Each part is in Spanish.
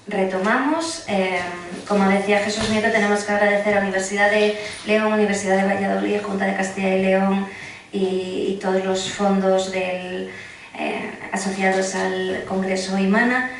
Retomamos. Como decía Jesús Nieto, tenemos que agradecer a Universidad de León, Universidad de Valladolid, Junta de Castilla y León y todos los fondos asociados al Congreso IMANA,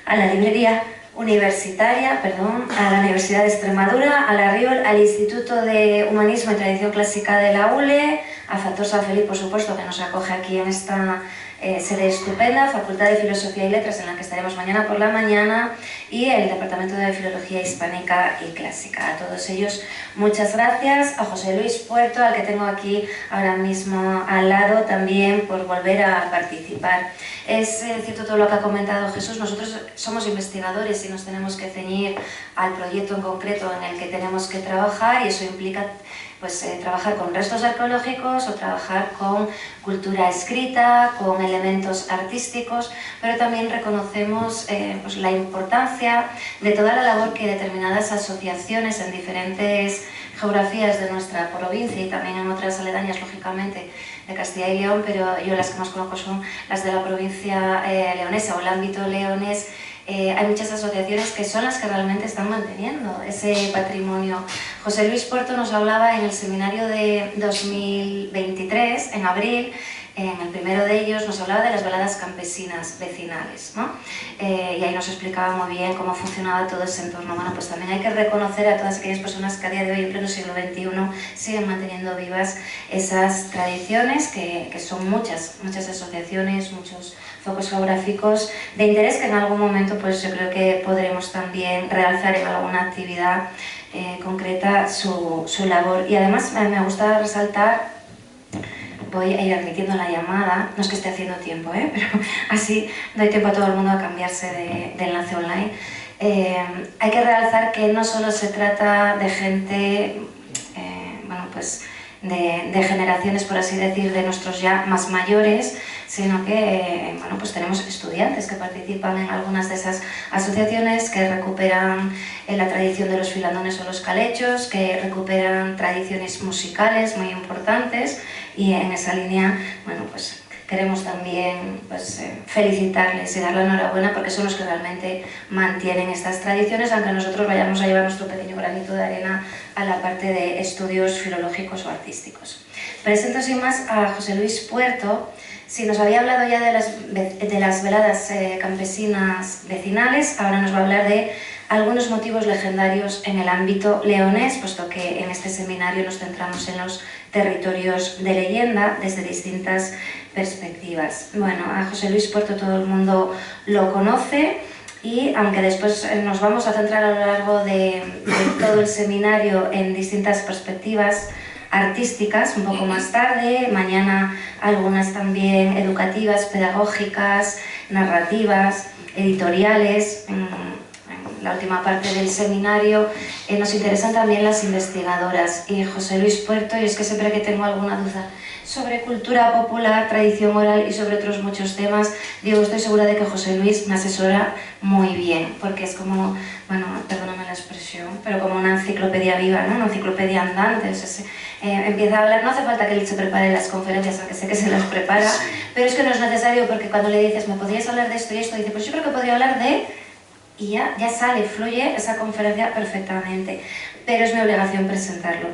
a la librería universitaria, a la Universidad de Extremadura, a la RIOL, al Instituto de Humanismo y Tradición Clásica de la ULE, a Factor San Felipe, por supuesto, que nos acoge aquí en esta sede estupenda, Facultad de Filosofía y Letras, en la que estaremos mañana por la mañana, y el Departamento de Filología Hispánica y Clásica. A todos ellos, muchas gracias. A José Luis Puerto, al que tengo aquí ahora mismo al lado, también por volver a participar. Es cierto todo lo que ha comentado Jesús. Nosotros somos investigadores y nos tenemos que ceñir al proyecto en concreto en el que tenemos que trabajar, y eso implica trabajar con restos arqueológicos o trabajar con cultura escrita, con elementos artísticos, pero también reconocemos la importancia de toda la labor que determinadas asociaciones en diferentes geografías de nuestra provincia y también en otras aledañas, lógicamente, de Castilla y León, pero yo las que más conozco son las de la provincia leonesa o el ámbito leonés. Hay muchas asociaciones que son las que realmente están manteniendo ese patrimonio. José Luis Puerto nos hablaba en el seminario de 2023, en abril, en el primero de ellos nos hablaba de las veladas campesinas vecinales, ¿no? Y ahí nos explicaba muy bien cómo funcionaba todo ese entorno. Bueno, pues también hay que reconocer a todas aquellas personas que a día de hoy, en pleno siglo XXI, siguen manteniendo vivas esas tradiciones, que son muchas asociaciones, muchos focos geográficos de interés que en algún momento pues yo creo que podremos también realzar en alguna actividad concreta su labor. Y además me gusta resaltar, voy a ir admitiendo la llamada, no es que esté haciendo tiempo, pero así doy tiempo a todo el mundo a cambiarse de enlace online. Hay que realzar que no solo se trata de gente, de generaciones, por así decir, de nuestros ya más mayores, sino que tenemos estudiantes que participan en algunas de esas asociaciones, que recuperan la tradición de los filandones o los calechos, que recuperan tradiciones musicales muy importantes, y en esa línea, queremos también felicitarles y dar la enhorabuena, porque son los que realmente mantienen estas tradiciones, aunque nosotros vayamos a llevar nuestro pequeño granito de arena a la parte de estudios filológicos o artísticos. Presento sin más a José Luis Puerto. Si nos había hablado ya de las veladas campesinas vecinales, ahora nos va a hablar de algunos motivos legendarios en el ámbito leonés, puesto que en este seminario nos centramos en los territorios de leyenda desde distintas perspectivas. Bueno, a José Luis Puerto todo el mundo lo conoce, y aunque después nos vamos a centrar a lo largo de todo el seminario en distintas perspectivas artísticas un poco más tarde, mañana algunas también educativas, pedagógicas, narrativas, editoriales. En la última parte del seminario nos interesan también las investigadoras, y José Luis Puerto, y es que siempre que tengo alguna duda sobre cultura popular, tradición oral y sobre otros muchos temas, digo, estoy segura de que José Luis me asesora muy bien, porque es como, perdóname la expresión, pero como una enciclopedia viva, ¿no? Una enciclopedia andante. Empieza a hablar, no hace falta que él se prepare las conferencias, aunque sé que se las prepara, pero es que no es necesario, porque cuando le dices, ¿me podrías hablar de esto y esto? Dice, pues yo creo que podría hablar de... y ya sale, fluye esa conferencia perfectamente, pero es mi obligación presentarlo.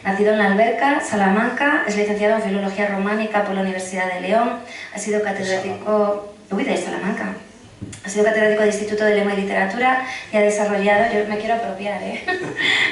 Nacido en La Alberca, Salamanca, es licenciado en Filología Románica por la Universidad de León, ha sido catedrático... de Salamanca. Ha sido catedrático de Instituto de Lengua y Literatura y ha desarrollado, yo me quiero apropiar,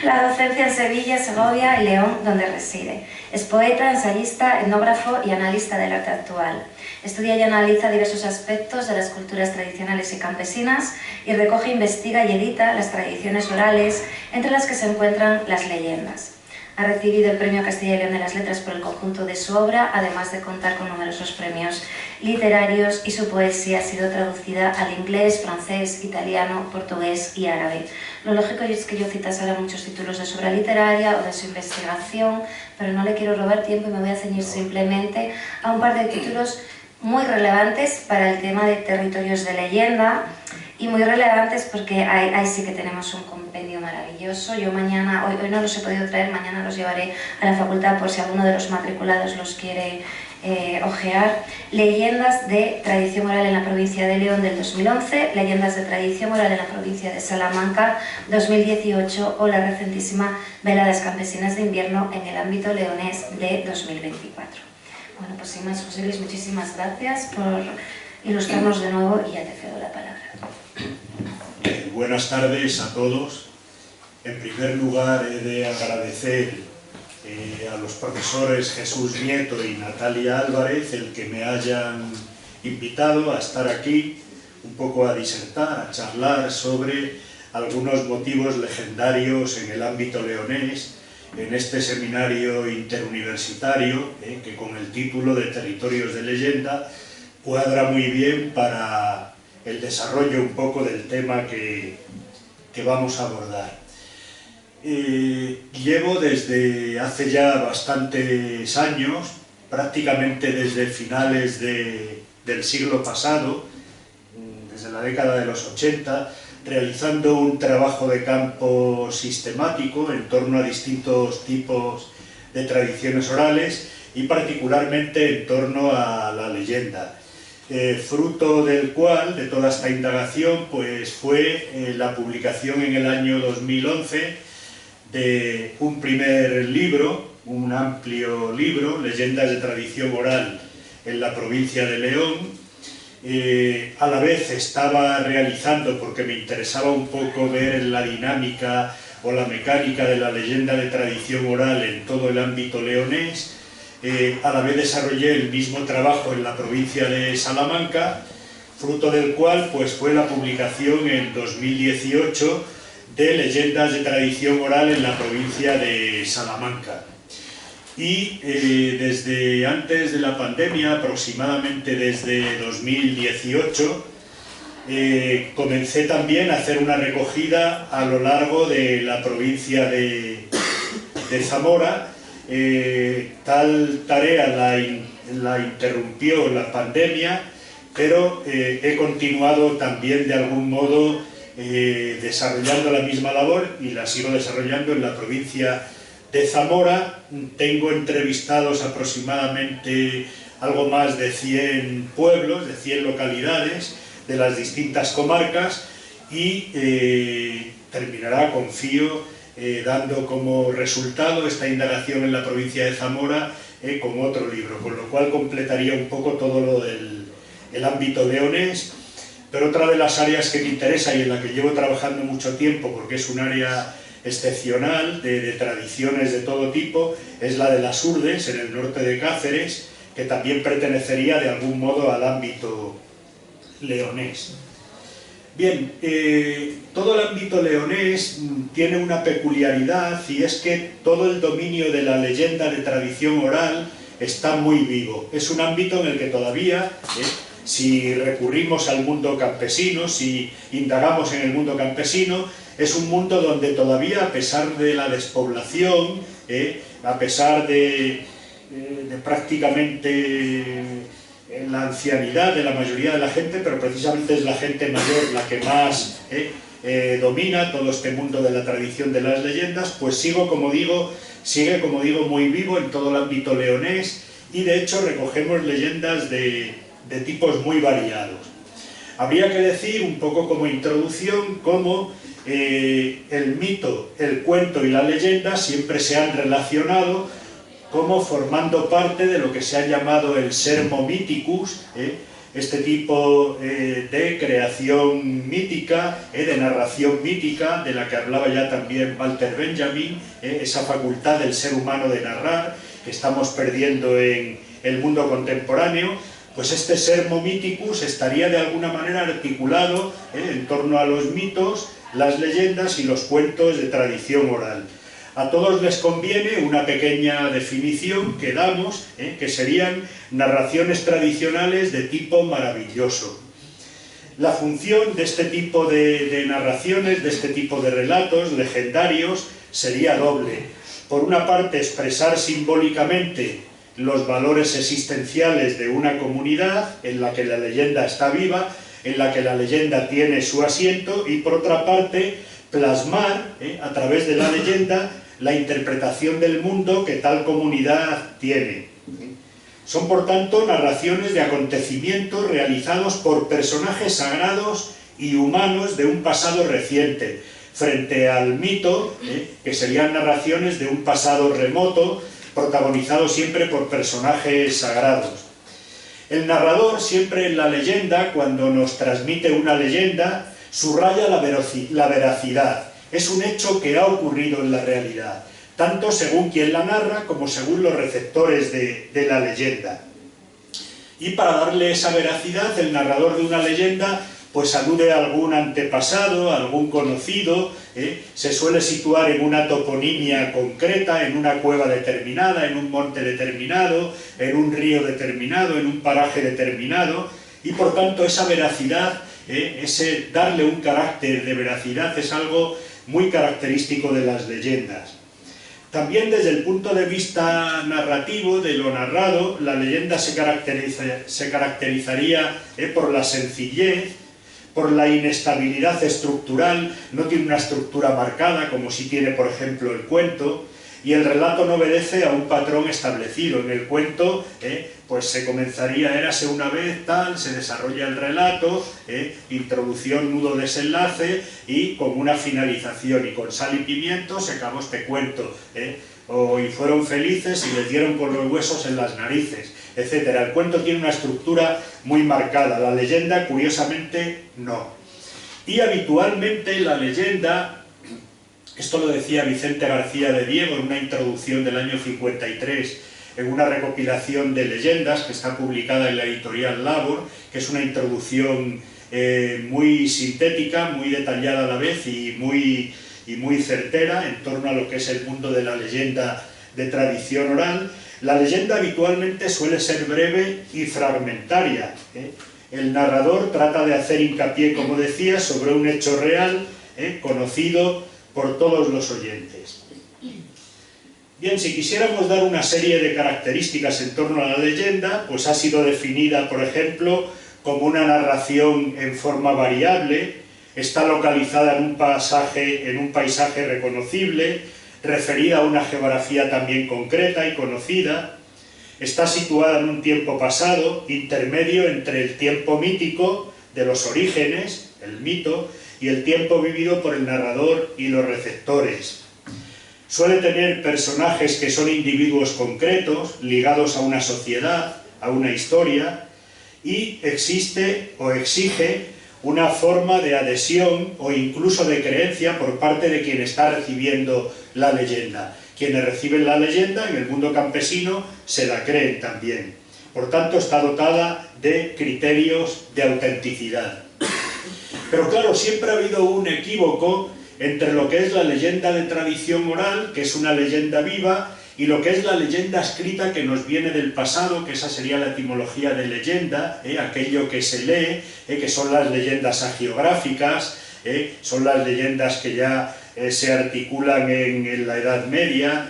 la docencia en Sevilla, Segovia y León, donde reside. Es poeta, ensayista, etnógrafo y analista del arte actual. Estudia y analiza diversos aspectos de las culturas tradicionales y campesinas, y recoge, investiga y edita las tradiciones orales, entre las que se encuentran las leyendas. Ha recibido el Premio Castilla y León de las Letras por el conjunto de su obra, además de contar con numerosos premios literarios, y su poesía ha sido traducida al inglés, francés, italiano, portugués y árabe. Lo lógico es que yo citase ahora muchos títulos de su obra literaria o de su investigación, pero no le quiero robar tiempo y me voy a ceñir simplemente a un par de títulos muy relevantes para el tema de territorios de leyenda, y muy relevantes porque ahí sí que tenemos un compendio maravilloso. Yo mañana, hoy no los he podido traer, mañana los llevaré a la facultad por si alguno de los matriculados los quiere ojear Leyendas de tradición oral en la provincia de León del 2011, Leyendas de tradición oral en la provincia de Salamanca 2018 o la recentísima Veladas campesinas de invierno en el ámbito leonés de 2024. Bueno, pues sin más, José Luis, muchísimas gracias por ilustrarnos de nuevo y ya te cedo la palabra. Buenas tardes a todos. En primer lugar, he de agradecer a los profesores Jesús Nieto y Natalia Álvarez el que me hayan invitado a estar aquí, un poco a disertar, a charlar sobre algunos motivos legendarios en el ámbito leonés, en este seminario interuniversitario, que con el título de Territorios de Leyenda cuadra muy bien para el desarrollo un poco del tema que vamos a abordar. Llevo desde hace ya bastantes años, prácticamente desde finales del siglo pasado, desde la década de los 80, realizando un trabajo de campo sistemático en torno a distintos tipos de tradiciones orales y particularmente en torno a la leyenda. Fruto del cual, de toda esta indagación, pues fue la publicación en el año 2011 de un primer libro, un amplio libro, Leyendas de tradición oral en la provincia de León. A la vez estaba realizando, porque me interesaba un poco ver la dinámica o la mecánica de la leyenda de tradición oral en todo el ámbito leonés. A la vez desarrollé el mismo trabajo en la provincia de Salamanca, fruto del cual pues fue la publicación en 2018 de Leyendas de tradición oral en la provincia de Salamanca. Y desde antes de la pandemia, aproximadamente desde 2018, comencé también a hacer una recogida a lo largo de la provincia de Zamora. Tal tarea la interrumpió la pandemia, pero he continuado también de algún modo desarrollando la misma labor y la sigo desarrollando en la provincia de Zamora. Tengo entrevistados aproximadamente algo más de 100 pueblos, de 100 localidades de las distintas comarcas y terminará, confío, dando como resultado esta indagación en la provincia de Zamora con otro libro, con lo cual completaría un poco todo lo del ámbito leonés. Pero otra de las áreas que me interesa y en la que llevo trabajando mucho tiempo, porque es un área excepcional de tradiciones de todo tipo, es la de las Urdes, en el norte de Cáceres, que también pertenecería de algún modo al ámbito leonés. Bien, todo el ámbito leonés tiene una peculiaridad y es que todo el dominio de la leyenda de tradición oral está muy vivo. Es un ámbito en el que todavía, si recurrimos al mundo campesino, si indagamos en el mundo campesino, es un mundo donde todavía, a pesar de la despoblación, a pesar de prácticamente la ancianidad de la mayoría de la gente, pero precisamente es la gente mayor la que más domina todo este mundo de la tradición de las leyendas, pues sigue, como digo, muy vivo en todo el ámbito leonés y de hecho recogemos leyendas de tipos muy variados. Habría que decir, un poco como introducción, cómo el mito, el cuento y la leyenda siempre se han relacionado como formando parte de lo que se ha llamado el sermo mythicus, este tipo de creación mítica, de narración mítica, de la que hablaba ya también Walter Benjamin, esa facultad del ser humano de narrar, que estamos perdiendo en el mundo contemporáneo. Pues este sermo mythicus estaría de alguna manera articulado en torno a los mitos, las leyendas y los cuentos de tradición oral. A todos les conviene una pequeña definición que damos, que serían narraciones tradicionales de tipo maravilloso. La función de este tipo de narraciones, de este tipo de relatos legendarios, sería doble. Por una parte, expresar simbólicamente los valores existenciales de una comunidad en la que la leyenda está viva, en la que la leyenda tiene su asiento, y por otra parte, plasmar a través de la leyenda la interpretación del mundo que tal comunidad tiene. Son, por tanto, narraciones de acontecimientos realizados por personajes sagrados y humanos de un pasado reciente, frente al mito, que serían narraciones de un pasado remoto, protagonizado siempre por personajes sagrados. El narrador, siempre en la leyenda, cuando nos transmite una leyenda, subraya la veracidad. Es un hecho que ha ocurrido en la realidad, tanto según quien la narra como según los receptores de la leyenda. Y para darle esa veracidad, el narrador de una leyenda pues alude a algún antepasado, a algún conocido, se suele situar en una toponimia concreta, en una cueva determinada, en un monte determinado, en un río determinado, en un paraje determinado, y por tanto esa veracidad, ese darle un carácter de veracidad es algo muy característico de las leyendas. También desde el punto de vista narrativo, de lo narrado, la leyenda se caracterizaría por la sencillez, por la inestabilidad estructural, no tiene una estructura marcada como sí tiene, por ejemplo, el cuento, y el relato no obedece a un patrón establecido. En el cuento, pues se comenzaría, érase una vez, tal, se desarrolla el relato, introducción, nudo, desenlace, y con una finalización, y con sal y pimiento se acabó este cuento, y fueron felices y les dieron con los huesos en las narices, etc. El cuento tiene una estructura muy marcada, la leyenda, curiosamente, no. Y habitualmente la leyenda, esto lo decía Vicente García de Diego en una introducción del año 53, en una recopilación de leyendas que está publicada en la editorial Labor, que es una introducción muy sintética, muy detallada a la vez y muy certera en torno a lo que es el mundo de la leyenda de tradición oral. La leyenda habitualmente suele ser breve y fragmentaria. El narrador trata de hacer hincapié, como decía, sobre un hecho real, conocido por todos los oyentes. Bien, si quisiéramos dar una serie de características en torno a la leyenda, pues ha sido definida, por ejemplo, como una narración en forma variable, está localizada en un paisaje reconocible, referida a una geografía también concreta y conocida, está situada en un tiempo pasado, intermedio entre el tiempo mítico de los orígenes, el mito, y el tiempo vivido por el narrador y los receptores. Suele tener personajes que son individuos concretos, ligados a una sociedad, a una historia, y existe o exige una forma de adhesión o incluso de creencia por parte de quien está recibiendo la leyenda. Quienes reciben la leyenda en el mundo campesino se la creen también. Por tanto, está dotada de criterios de autenticidad. Pero claro, siempre ha habido un equívoco entre lo que es la leyenda de tradición oral, que es una leyenda viva, y lo que es la leyenda escrita que nos viene del pasado, que esa sería la etimología de leyenda, aquello que se lee, que son las leyendas hagiográficas, son las leyendas que ya se articulan en la Edad Media,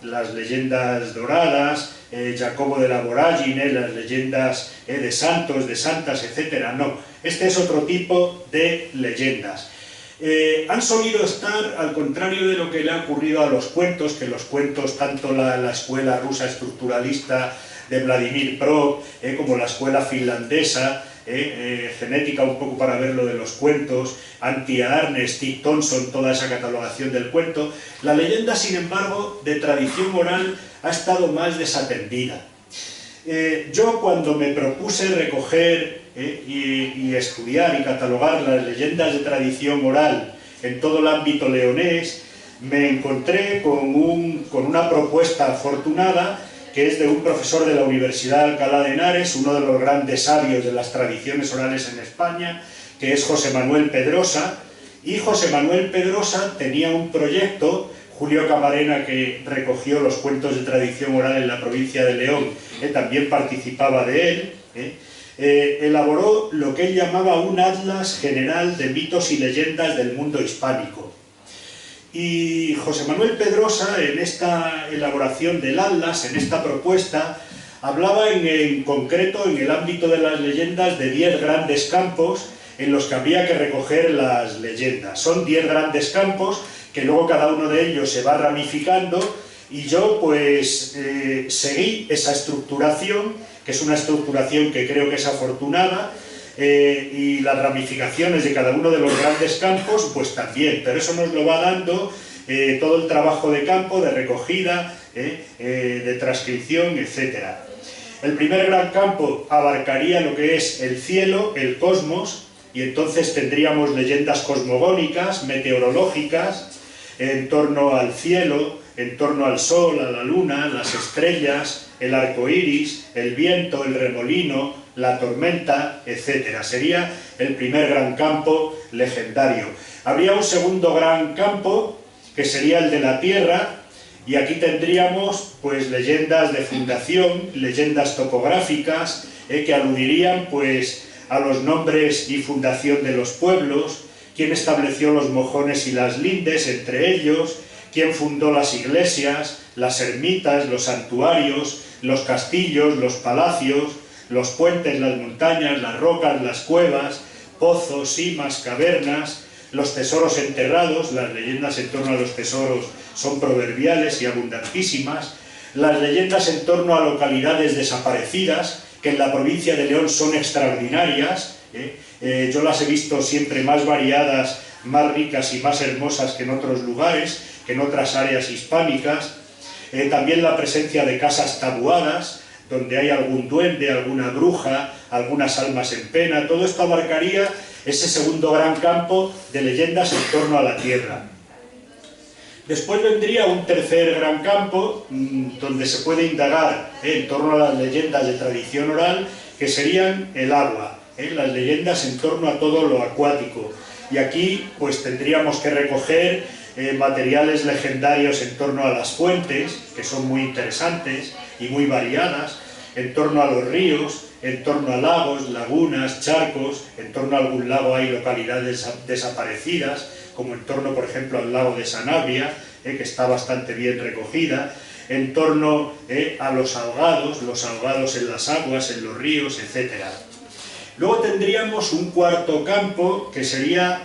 las leyendas doradas, Jacobo de la Voragine, las leyendas de santos, de santas, etc. No, este es otro tipo de leyendas. Han solido estar al contrario de lo que le ha ocurrido a los cuentos, que los cuentos, tanto la escuela rusa estructuralista de Vladimir Prok, como la escuela finlandesa, genética un poco para ver lo de los cuentos, Antti-Aarne, Stig Thomson, toda esa catalogación del cuento, la leyenda, sin embargo, de tradición oral ha estado más desatendida. Yo, cuando me propuse recoger y estudiar y catalogar las leyendas de tradición oral en todo el ámbito leonés, me encontré con una propuesta afortunada que es de un profesor de la Universidad de Alcalá de Henares, uno de los grandes sabios de las tradiciones orales en España, que es José Manuel Pedrosa. Y José Manuel Pedrosa tenía un proyecto, Julio Camarena, que recogió los cuentos de tradición oral en la provincia de León, también participaba de él, elaboró lo que él llamaba un atlas general de mitos y leyendas del mundo hispánico. Y José Manuel Pedrosa, en esta elaboración del atlas, en esta propuesta, hablaba en concreto, en el ámbito de las leyendas, de 10 grandes campos en los que había que recoger las leyendas. Son 10 grandes campos que luego cada uno de ellos se va ramificando, Y yo pues seguí esa estructuración, que es una estructuración que creo que es afortunada, y las ramificaciones de cada uno de los grandes campos pues también, pero eso nos lo va dando todo el trabajo de campo, de recogida, de transcripción, etc. El primer gran campo abarcaría lo que es el cielo, el cosmos, y entonces tendríamos leyendas cosmogónicas, meteorológicas, en torno al cielo, en torno al sol, a la luna, las estrellas, el arco iris, el viento, el remolino, la tormenta, etc. Sería el primer gran campo legendario. Habría un segundo gran campo, que sería el de la tierra, y aquí tendríamos pues leyendas de fundación, leyendas topográficas, que aludirían pues a los nombres y fundación de los pueblos, quién estableció los mojones y las lindes entre ellos, quién fundó las iglesias, las ermitas, los santuarios, los castillos, los palacios, los puentes, las montañas, las rocas, las cuevas, pozos, simas, cavernas, los tesoros enterrados. Las leyendas en torno a los tesoros son proverbiales y abundantísimas. Las leyendas en torno a localidades desaparecidas, que en la provincia de León son extraordinarias. Yo las he visto siempre más variadas, más ricas y más hermosas que en otros lugares, que en otras áreas hispánicas. También la presencia de casas tabuadas, donde hay algún duende, alguna bruja, algunas almas en pena. Todo esto abarcaría ese segundo gran campo de leyendas en torno a la tierra. Después vendría un tercer gran campo, donde se puede indagar en torno a las leyendas de tradición oral, que serían el agua, las leyendas en torno a todo lo acuático. Y aquí pues tendríamos que recoger materiales legendarios en torno a las fuentes, que son muy interesantes y muy variadas, en torno a los ríos, en torno a lagos, lagunas, charcos. En torno a algún lago hay localidades desaparecidas, como en torno, por ejemplo, al lago de Sanabria, que está bastante bien recogida, en torno a los ahogados en las aguas, en los ríos, etc. Luego tendríamos un cuarto campo que sería,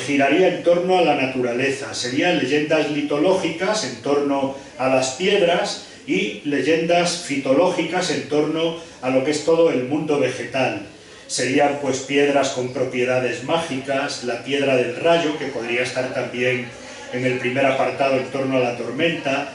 giraría en torno a la naturaleza. Serían leyendas litológicas en torno a las piedras y leyendas fitológicas en torno a lo que es todo el mundo vegetal. Serían pues piedras con propiedades mágicas, la piedra del rayo, que podría estar también en el primer apartado en torno a la tormenta,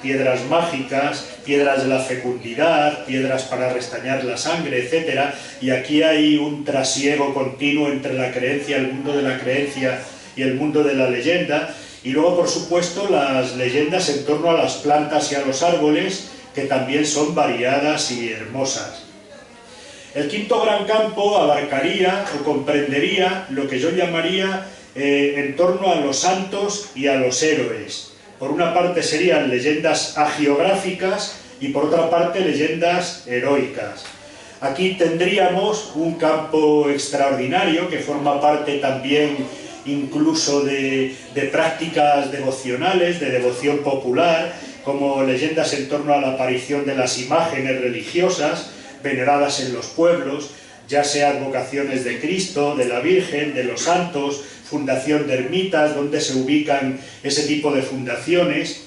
piedras mágicas, piedras de la fecundidad, piedras para restañar la sangre, etc. Y aquí hay un trasiego continuo entre la creencia, el mundo de la creencia y el mundo de la leyenda. Y luego, por supuesto, las leyendas en torno a las plantas y a los árboles, que también son variadas y hermosas. El quinto gran campo abarcaría o comprendería lo que yo llamaría en torno a los santos y a los héroes. Por una parte serían leyendas hagiográficas y por otra parte leyendas heroicas. Aquí tendríamos un campo extraordinario que forma parte también incluso de prácticas devocionales, de devoción popular, como leyendas en torno a la aparición de las imágenes religiosas veneradas en los pueblos, ya sea advocaciones de Cristo, de la Virgen, de los santos, fundación de ermitas, donde se ubican ese tipo de fundaciones.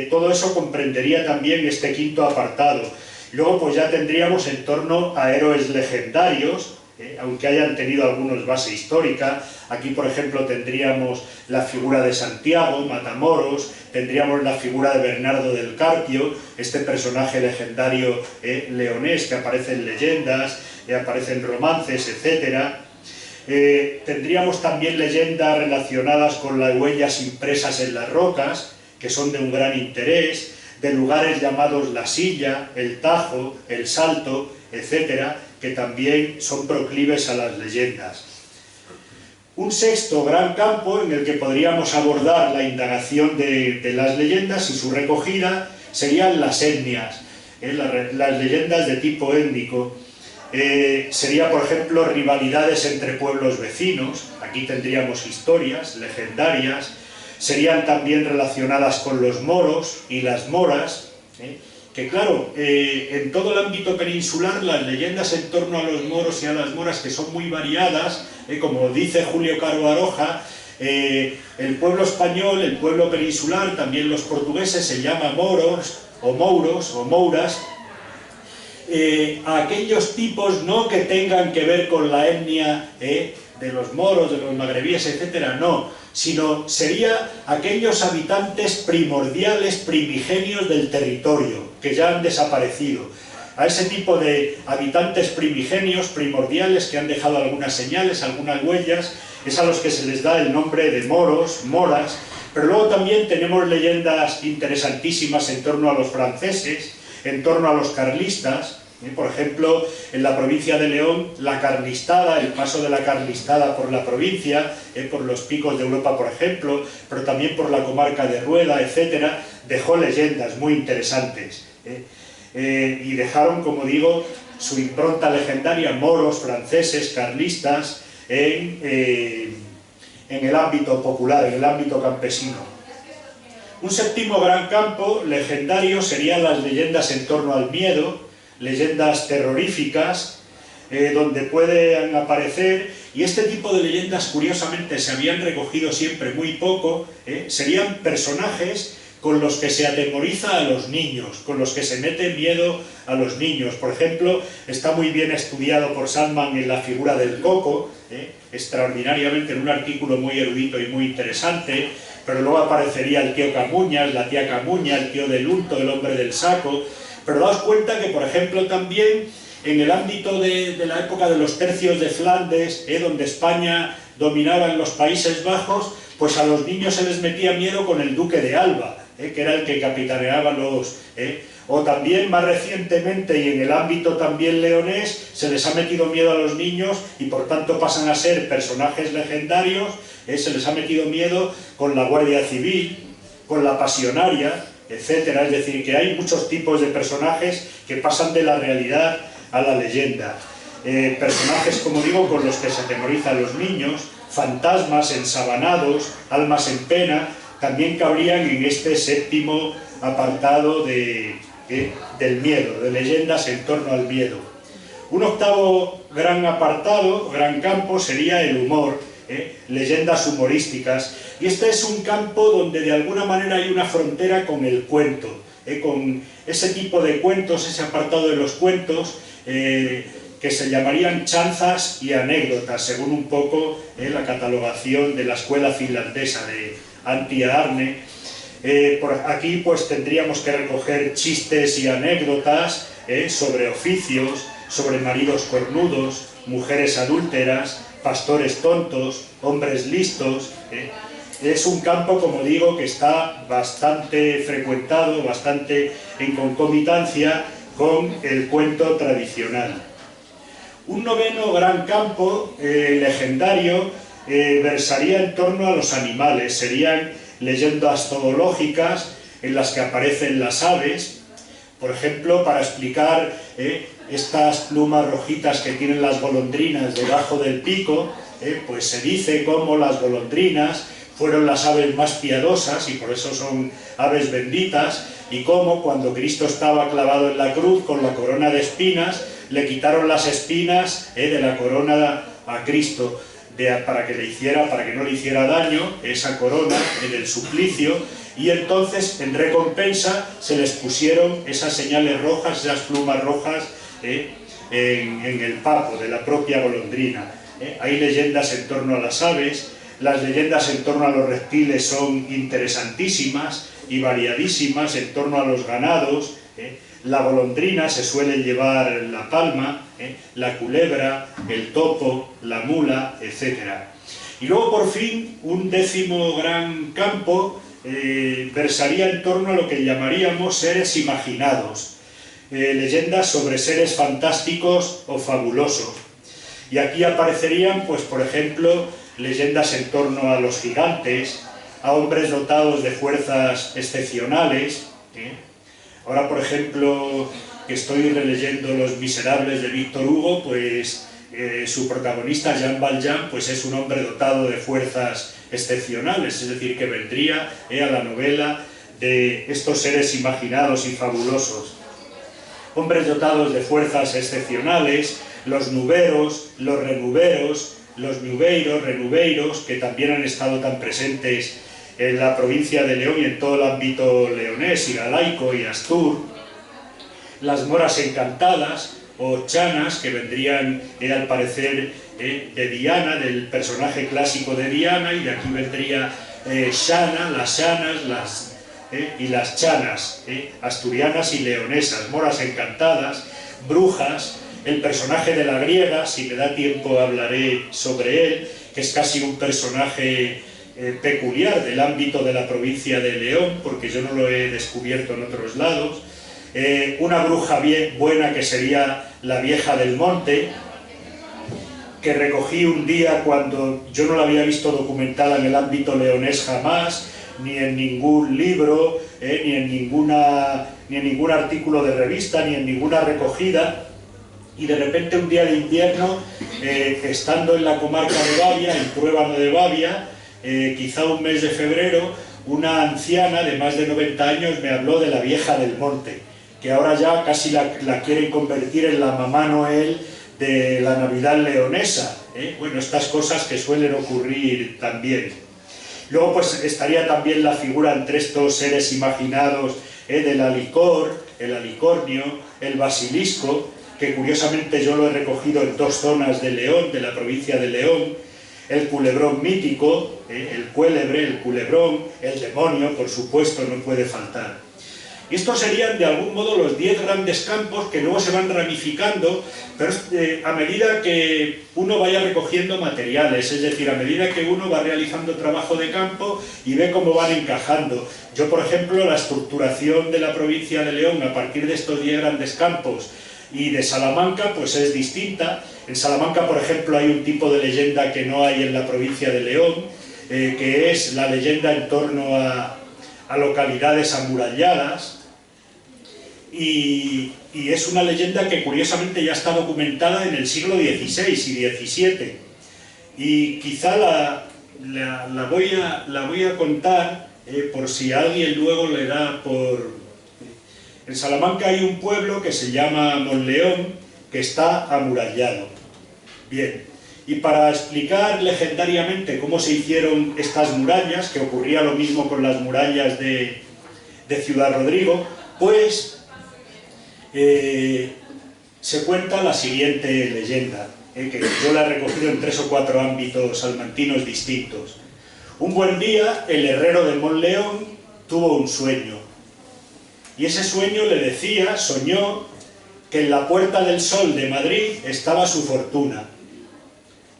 Todo eso comprendería también este quinto apartado. Luego pues ya tendríamos en torno a héroes legendarios, aunque hayan tenido algunos base histórica. Aquí, por ejemplo, tendríamos la figura de Santiago, Matamoros, tendríamos la figura de Bernardo del Carpio, este personaje legendario leonés que aparece en leyendas, aparece en romances, etc. Tendríamos también leyendas relacionadas con las huellas impresas en las rocas, que son de un gran interés, de lugares llamados La Silla, El Tajo, El Salto, etc., que también son proclives a las leyendas. Un sexto gran campo en el que podríamos abordar la indagación de las leyendas y su recogida serían las etnias, las leyendas de tipo étnico. Sería, por ejemplo, rivalidades entre pueblos vecinos. Aquí tendríamos historias legendarias. Serían también relacionadas con los moros y las moras, que claro, en todo el ámbito peninsular las leyendas en torno a los moros y a las moras, que son muy variadas, como dice Julio Caro Baroja, El pueblo español, el pueblo peninsular, también los portugueses, se llama moros o mouros o mouras, a aquellos tipos no que tengan que ver con la etnia de los moros, de los magrebíes, etcétera, no, sino sería aquellos habitantes primordiales, primigenios del territorio, que ya han desaparecido. A ese tipo de habitantes primigenios, primordiales, que han dejado algunas señales, algunas huellas, es a los que se les da el nombre de moros, moras, pero luego también tenemos leyendas interesantísimas en torno a los franceses, en torno a los carlistas. Por ejemplo, en la provincia de León, la Carlistada, el paso de la Carlistada por la provincia, por los picos de Europa, por ejemplo, pero también por la comarca de Rueda, etcétera, dejó leyendas muy interesantes. Y dejaron, como digo, su impronta legendaria, moros, franceses, carlistas, en el ámbito popular, en el ámbito campesino. Un séptimo gran campo legendario serían las leyendas en torno al miedo, leyendas terroríficas, donde pueden aparecer, y este tipo de leyendas curiosamente se habían recogido siempre muy poco, serían personajes con los que se atemoriza a los niños, con los que se mete miedo a los niños. Por ejemplo, está muy bien estudiado por Sandman en la figura del coco, extraordinariamente, en un artículo muy erudito y muy interesante, pero luego aparecería el tío Camuñas, la tía Camuña, el tío del unto, el hombre del saco. Pero daos cuenta que, por ejemplo, también en el ámbito de la época de los tercios de Flandes, donde España dominaba en los Países Bajos, pues a los niños se les metía miedo con el duque de Alba, que era el que capitaneaba los... O también, más recientemente, y en el ámbito también leonés, se les ha metido miedo a los niños y por tanto pasan a ser personajes legendarios, se les ha metido miedo con la Guardia Civil, con la Pasionaria, etcétera. Es decir, que hay muchos tipos de personajes que pasan de la realidad a la leyenda. Personajes, como digo, con los que se atemorizan a los niños, fantasmas ensabanados, almas en pena, también cabrían en este séptimo apartado del miedo, de leyendas en torno al miedo. Un octavo gran apartado, gran campo, sería el humor, leyendas humorísticas, y este es un campo donde de alguna manera hay una frontera con el cuento, con ese tipo de cuentos, ese apartado de los cuentos, que se llamarían chanzas y anécdotas, según un poco la catalogación de la escuela finlandesa de Antti ja Arne. Por aquí pues tendríamos que recoger chistes y anécdotas sobre oficios, sobre maridos cornudos, mujeres adúlteras, pastores tontos, hombres listos. Es un campo, como digo, que está bastante frecuentado, bastante en concomitancia con el cuento tradicional. Un noveno gran campo legendario versaría en torno a los animales. Serían leyendas zoológicas en las que aparecen las aves, por ejemplo, para explicar estas plumas rojitas que tienen las golondrinas debajo del pico, pues se dice cómo las golondrinas fueron las aves más piadosas y por eso son aves benditas, y cómo cuando Cristo estaba clavado en la cruz con la corona de espinas, le quitaron las espinas de la corona a Cristo, para que no le hiciera daño esa corona en el suplicio, y entonces en recompensa se les pusieron esas señales rojas, esas plumas rojas en el papo de la propia golondrina. Hay leyendas en torno a las aves, las leyendas en torno a los reptiles son interesantísimas y variadísimas, en torno a los ganados. La golondrina se suele llevar la palma, la culebra, el topo, la mula, etc. Y luego por fin un décimo gran campo versaría en torno a lo que llamaríamos seres imaginados, leyendas sobre seres fantásticos o fabulosos. Y aquí aparecerían, pues por ejemplo, leyendas en torno a los gigantes, a hombres dotados de fuerzas excepcionales. Ahora, por ejemplo, que estoy releyendo Los Miserables de Víctor Hugo, pues su protagonista, Jean Valjean, pues es un hombre dotado de fuerzas excepcionales, es decir, que vendría a la novela de estos seres imaginados y fabulosos. Hombres dotados de fuerzas excepcionales, los nuberos, los renuberos, los nubeiros, renubeiros, que también han estado tan presentes en la provincia de León y en todo el ámbito leonés y galaico y astur, las moras encantadas o chanas, que vendrían al parecer de Diana, del personaje clásico de Diana, y de aquí vendría Xana, las xanas, y las chanas, asturianas y leonesas, moras encantadas, brujas, el personaje de la griega, si me da tiempo hablaré sobre él, que es casi un personaje peculiar del ámbito de la provincia de León, porque yo no lo he descubierto en otros lados. Una bruja bien buena que sería la vieja del monte, que recogí un día cuando yo no la había visto documentada en el ámbito leonés jamás, ni en ningún libro, ni en ningún artículo de revista, ni en ninguna recogida, y de repente un día de invierno, estando en la comarca de Bavia, en Pruébano de Bavia, quizá un mes de febrero, una anciana de más de 90 años me habló de la vieja del monte, que ahora ya casi la quieren convertir en la mamá Noel de la Navidad leonesa. Bueno, estas cosas que suelen ocurrir también. Luego pues estaría también la figura entre estos seres imaginados del alicor, el alicornio, el basilisco, que curiosamente yo lo he recogido en dos zonas de León, de la provincia de León, el culebrón mítico, el cuélebre, el culebrón, el demonio, por supuesto, no puede faltar. Y estos serían de algún modo los 10 grandes campos que luego se van ramificando, pero a medida que uno vaya recogiendo materiales, es decir, a medida que uno va realizando trabajo de campo y ve cómo van encajando. Yo, por ejemplo, la estructuración de la provincia de León a partir de estos 10 grandes campos y de Salamanca pues es distinta. En Salamanca, por ejemplo, hay un tipo de leyenda que no hay en la provincia de León, que es la leyenda en torno a localidades amuralladas, y es una leyenda que curiosamente ya está documentada en el siglo XVI y XVII, y quizá la voy a contar por si a alguien luego le da por... En Salamanca hay un pueblo que se llama Monleón, que está amurallado. Bien, y para explicar legendariamente cómo se hicieron estas murallas, que ocurría lo mismo con las murallas de Ciudad Rodrigo, pues se cuenta la siguiente leyenda, que yo la he recogido en 3 o 4 ámbitos salmantinos distintos. Un buen día, el herrero de Monleón tuvo un sueño, y ese sueño le decía, soñó, que en la Puerta del Sol de Madrid estaba su fortuna.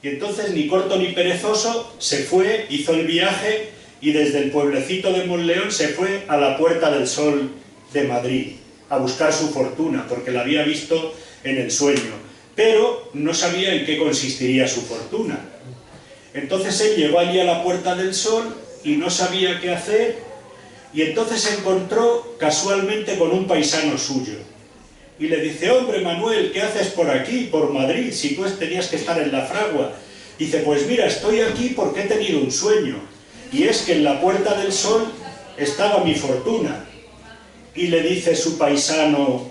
Y entonces, ni corto ni perezoso, se fue, hizo el viaje, y desde el pueblecito de Monleón se fue a la Puerta del Sol de Madrid, a buscar su fortuna, porque la había visto en el sueño, pero no sabía en qué consistiría su fortuna. Entonces él llegó allí a la Puerta del Sol y no sabía qué hacer, y entonces se encontró casualmente con un paisano suyo, y le dice, hombre Manuel, ¿qué haces por aquí, por Madrid, si tú tenías que estar en la fragua? Dice, pues mira, estoy aquí porque he tenido un sueño, y es que en la Puerta del Sol estaba mi fortuna. Y le dice su paisano,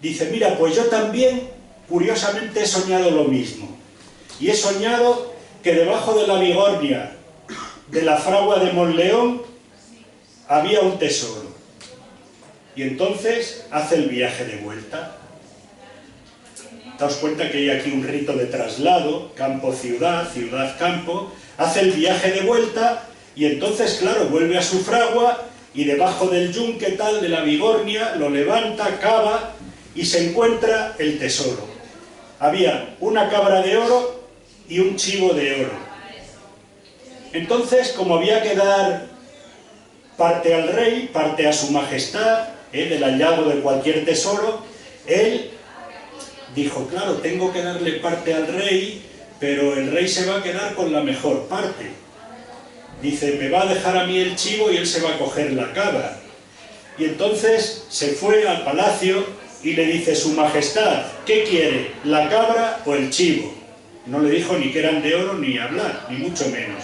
dice, mira, pues yo también, curiosamente, he soñado lo mismo. Y he soñado que debajo de la vigornia de la fragua de Monleón había un tesoro. Y entonces hace el viaje de vuelta. Daos cuenta que hay aquí un rito de traslado, campo-ciudad, ciudad-campo. Hace el viaje de vuelta y entonces, claro, vuelve a su fragua y debajo del yunque tal de la vigornia lo levanta, cava y se encuentra el tesoro. Había una cabra de oro y un chivo de oro. Entonces, como había que dar parte al rey, parte a su majestad, del hallazgo de cualquier tesoro, él dijo, claro, tengo que darle parte al rey, pero el rey se va a quedar con la mejor parte. Dice, me va a dejar a mí el chivo y él se va a coger la cabra. Y entonces se fue al palacio y le dice, su majestad, ¿qué quiere, la cabra o el chivo? No le dijo ni que eran de oro ni hablar, ni mucho menos.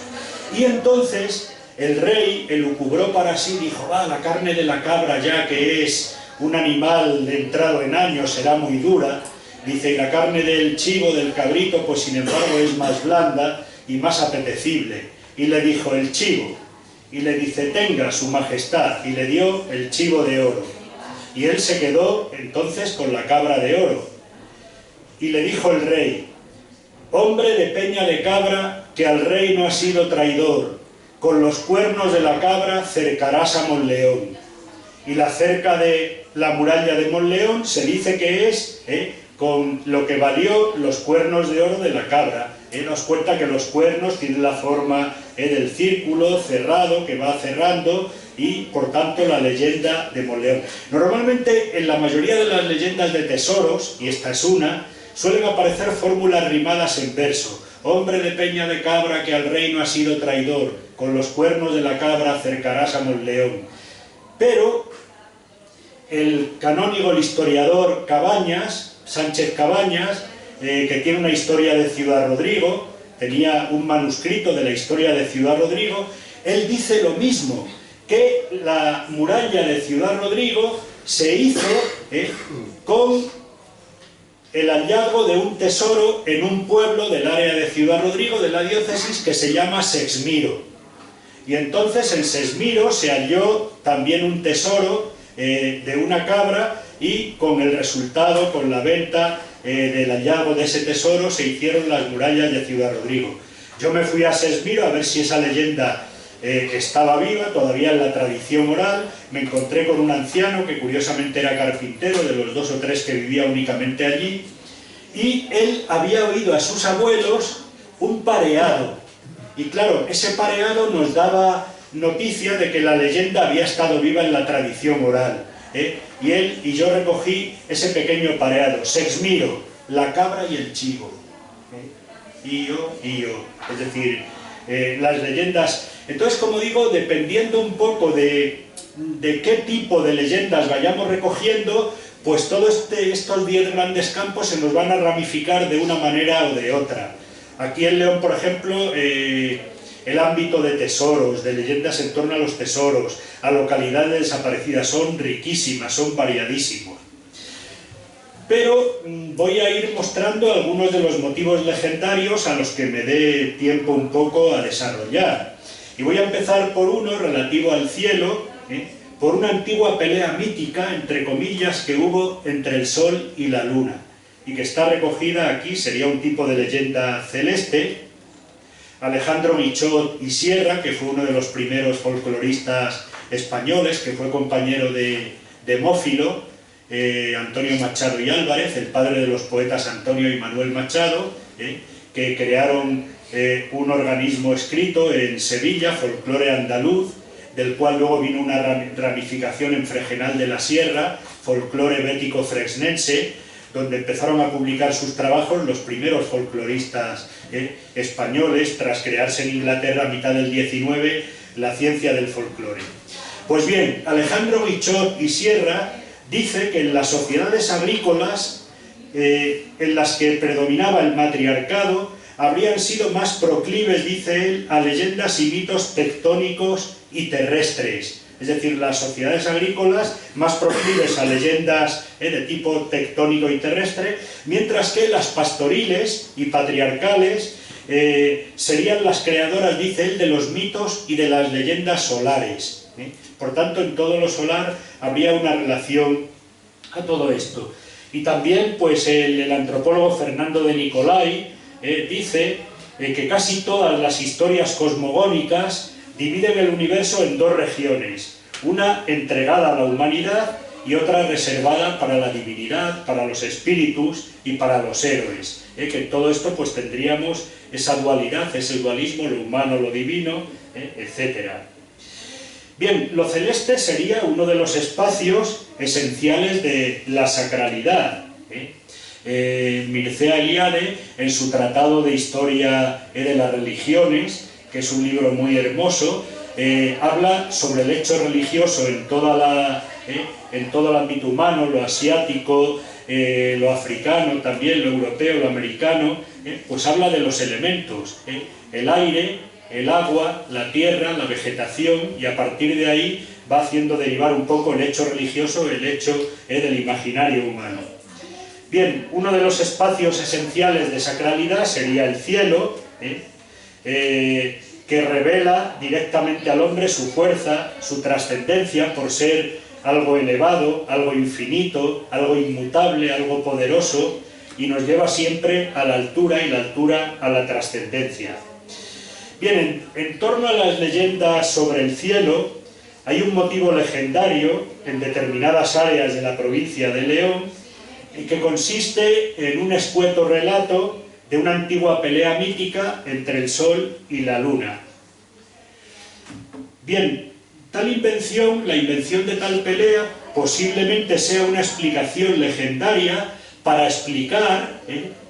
Y entonces el rey elucubró para sí, dijo, la carne de la cabra, ya que es un animal entrado en años, será muy dura, Dice, y la carne del chivo, del cabrito, pues sin embargo es más blanda y más apetecible. Y le dijo, el chivo. Y le dice, tenga su majestad. Y le dio el chivo de oro. Y él se quedó entonces con la cabra de oro. Y le dijo el rey, hombre de peña de cabra, que al rey no ha sido traidor, con los cuernos de la cabra cercarás a Monleón. Y la cerca de la muralla de Monleón se dice que es con lo que valió los cuernos de oro de la cabra. Nos cuenta que los cuernos tienen la forma del círculo cerrado que va cerrando, y por tanto la leyenda de Monleón. Normalmente en la mayoría de las leyendas de tesoros, y esta es una, suelen aparecer fórmulas rimadas en verso. Hombre de peña de cabra, que al rey no ha sido traidor, con los cuernos de la cabra cercarás a Monleón. Pero el canónigo, el historiador Cabañas, Sánchez Cabañas, que tiene una historia de Ciudad Rodrigo, tenía un manuscrito de la historia de Ciudad Rodrigo, él dice lo mismo, que la muralla de Ciudad Rodrigo se hizo con el hallazgo de un tesoro en un pueblo del área de Ciudad Rodrigo, de la diócesis, que se llama Sexmiro. Y entonces en Sexmiro se halló también un tesoro de una cabra, y con el resultado, con la venta del hallazgo de ese tesoro, se hicieron las murallas de Ciudad Rodrigo. Yo me fui a Sexmiro a ver si esa leyenda estaba viva, todavía en la tradición oral. Me encontré con un anciano que curiosamente era carpintero, de los 2 o 3 que vivía únicamente allí, y él había oído a sus abuelos un pareado, y claro, ese pareado nos daba noticia de que la leyenda había estado viva en la tradición oral, y él y yo recogí ese pequeño pareado, Sexmiro, la cabra y el chivo, Io, es decir, las leyendas. Entonces, como digo, dependiendo un poco de qué tipo de leyendas vayamos recogiendo, pues todos estos 10 grandes campos se nos van a ramificar de una manera o de otra. Aquí en León, por ejemplo, el ámbito de tesoros, de leyendas en torno a los tesoros, a localidades desaparecidas, son riquísimas, son variadísimos. Pero voy a ir mostrando algunos de los motivos legendarios a los que me dé tiempo un poco a desarrollar. Y voy a empezar por uno relativo al cielo, por una antigua pelea mítica, entre comillas, que hubo entre el sol y la luna, y que está recogida aquí, sería un tipo de leyenda celeste. Alejandro Michot y Sierra, que fue uno de los primeros folcloristas españoles, que fue compañero de Mófilo, Antonio Machado y Álvarez, el padre de los poetas Antonio y Manuel Machado, que crearon un organismo escrito en Sevilla, Folclore Andaluz, del cual luego vino una ramificación en Fregenal de la Sierra, Folclore Bético Fresnense, donde empezaron a publicar sus trabajos los primeros folcloristas españoles, tras crearse en Inglaterra a mitad del 19 la ciencia del folclore. Pues bien, Alejandro Michot y Sierra dice que en las sociedades agrícolas en las que predominaba el matriarcado habrían sido más proclives, dice él, a leyendas y mitos tectónicos y terrestres. Es decir, las sociedades agrícolas más proclives a leyendas de tipo tectónico y terrestre, mientras que las pastoriles y patriarcales serían las creadoras, dice él, de los mitos y de las leyendas solares. Por tanto, en todo lo solar habría una relación a todo esto. Y también, pues, el antropólogo Fernando de Nicolai dice que casi todas las historias cosmogónicas dividen el universo en 2 regiones, una entregada a la humanidad y otra reservada para la divinidad, para los espíritus y para los héroes. Que en todo esto pues tendríamos esa dualidad, ese dualismo, lo humano, lo divino, etc. Bien, lo celeste sería uno de los espacios esenciales de la sacralidad. Mircea Eliade, en su tratado de historia de las religiones, que es un libro muy hermoso, habla sobre el hecho religioso en todo el ámbito humano, lo asiático, lo africano también, lo europeo, lo americano, pues habla de los elementos, el aire, el agua, la tierra, la vegetación, y a partir de ahí va haciendo derivar un poco el hecho religioso, el hecho del imaginario humano. Bien, uno de los espacios esenciales de sacralidad sería el cielo, que revela directamente al hombre su fuerza, su trascendencia por ser algo elevado, algo infinito, algo inmutable, algo poderoso, y nos lleva siempre a la altura, y la altura a la trascendencia. Bien, en torno a las leyendas sobre el cielo hay un motivo legendario en determinadas áreas de la provincia de León, que consiste en un escueto relato de una antigua pelea mítica entre el sol y la luna. Bien, tal invención, la invención de tal pelea, posiblemente sea una explicación legendaria para explicar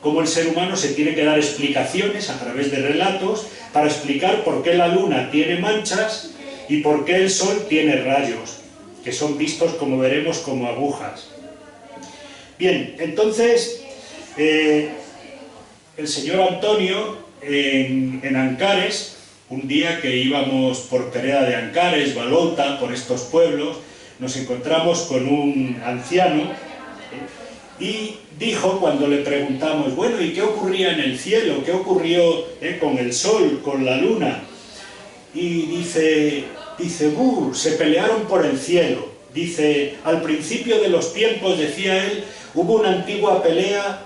cómo el ser humano se tiene que dar explicaciones a través de relatos, para explicar por qué la luna tiene manchas y por qué el sol tiene rayos, que son vistos, como veremos, como agujas. Bien, entonces, el señor Antonio en Ancares, un día que íbamos por Pereda de Ancares, Valota, por estos pueblos, nos encontramos con un anciano y dijo, cuando le preguntamos, bueno, ¿y qué ocurría en el cielo? ¿Qué ocurrió con el sol, con la luna? Y dice, se pelearon por el cielo. Dice, al principio de los tiempos, decía él, hubo una antigua pelea,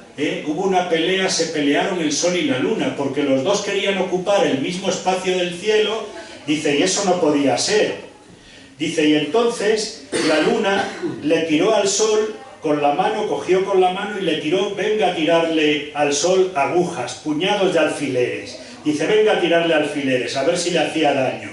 se pelearon el sol y la luna, porque los dos querían ocupar el mismo espacio del cielo, dice, y eso no podía ser. Dice, y entonces la luna le tiró al sol con la mano, cogió con la mano y le tiró, venga a tirarle al sol agujas, puñados de alfileres. Dice, venga a tirarle alfileres, a ver si le hacía daño.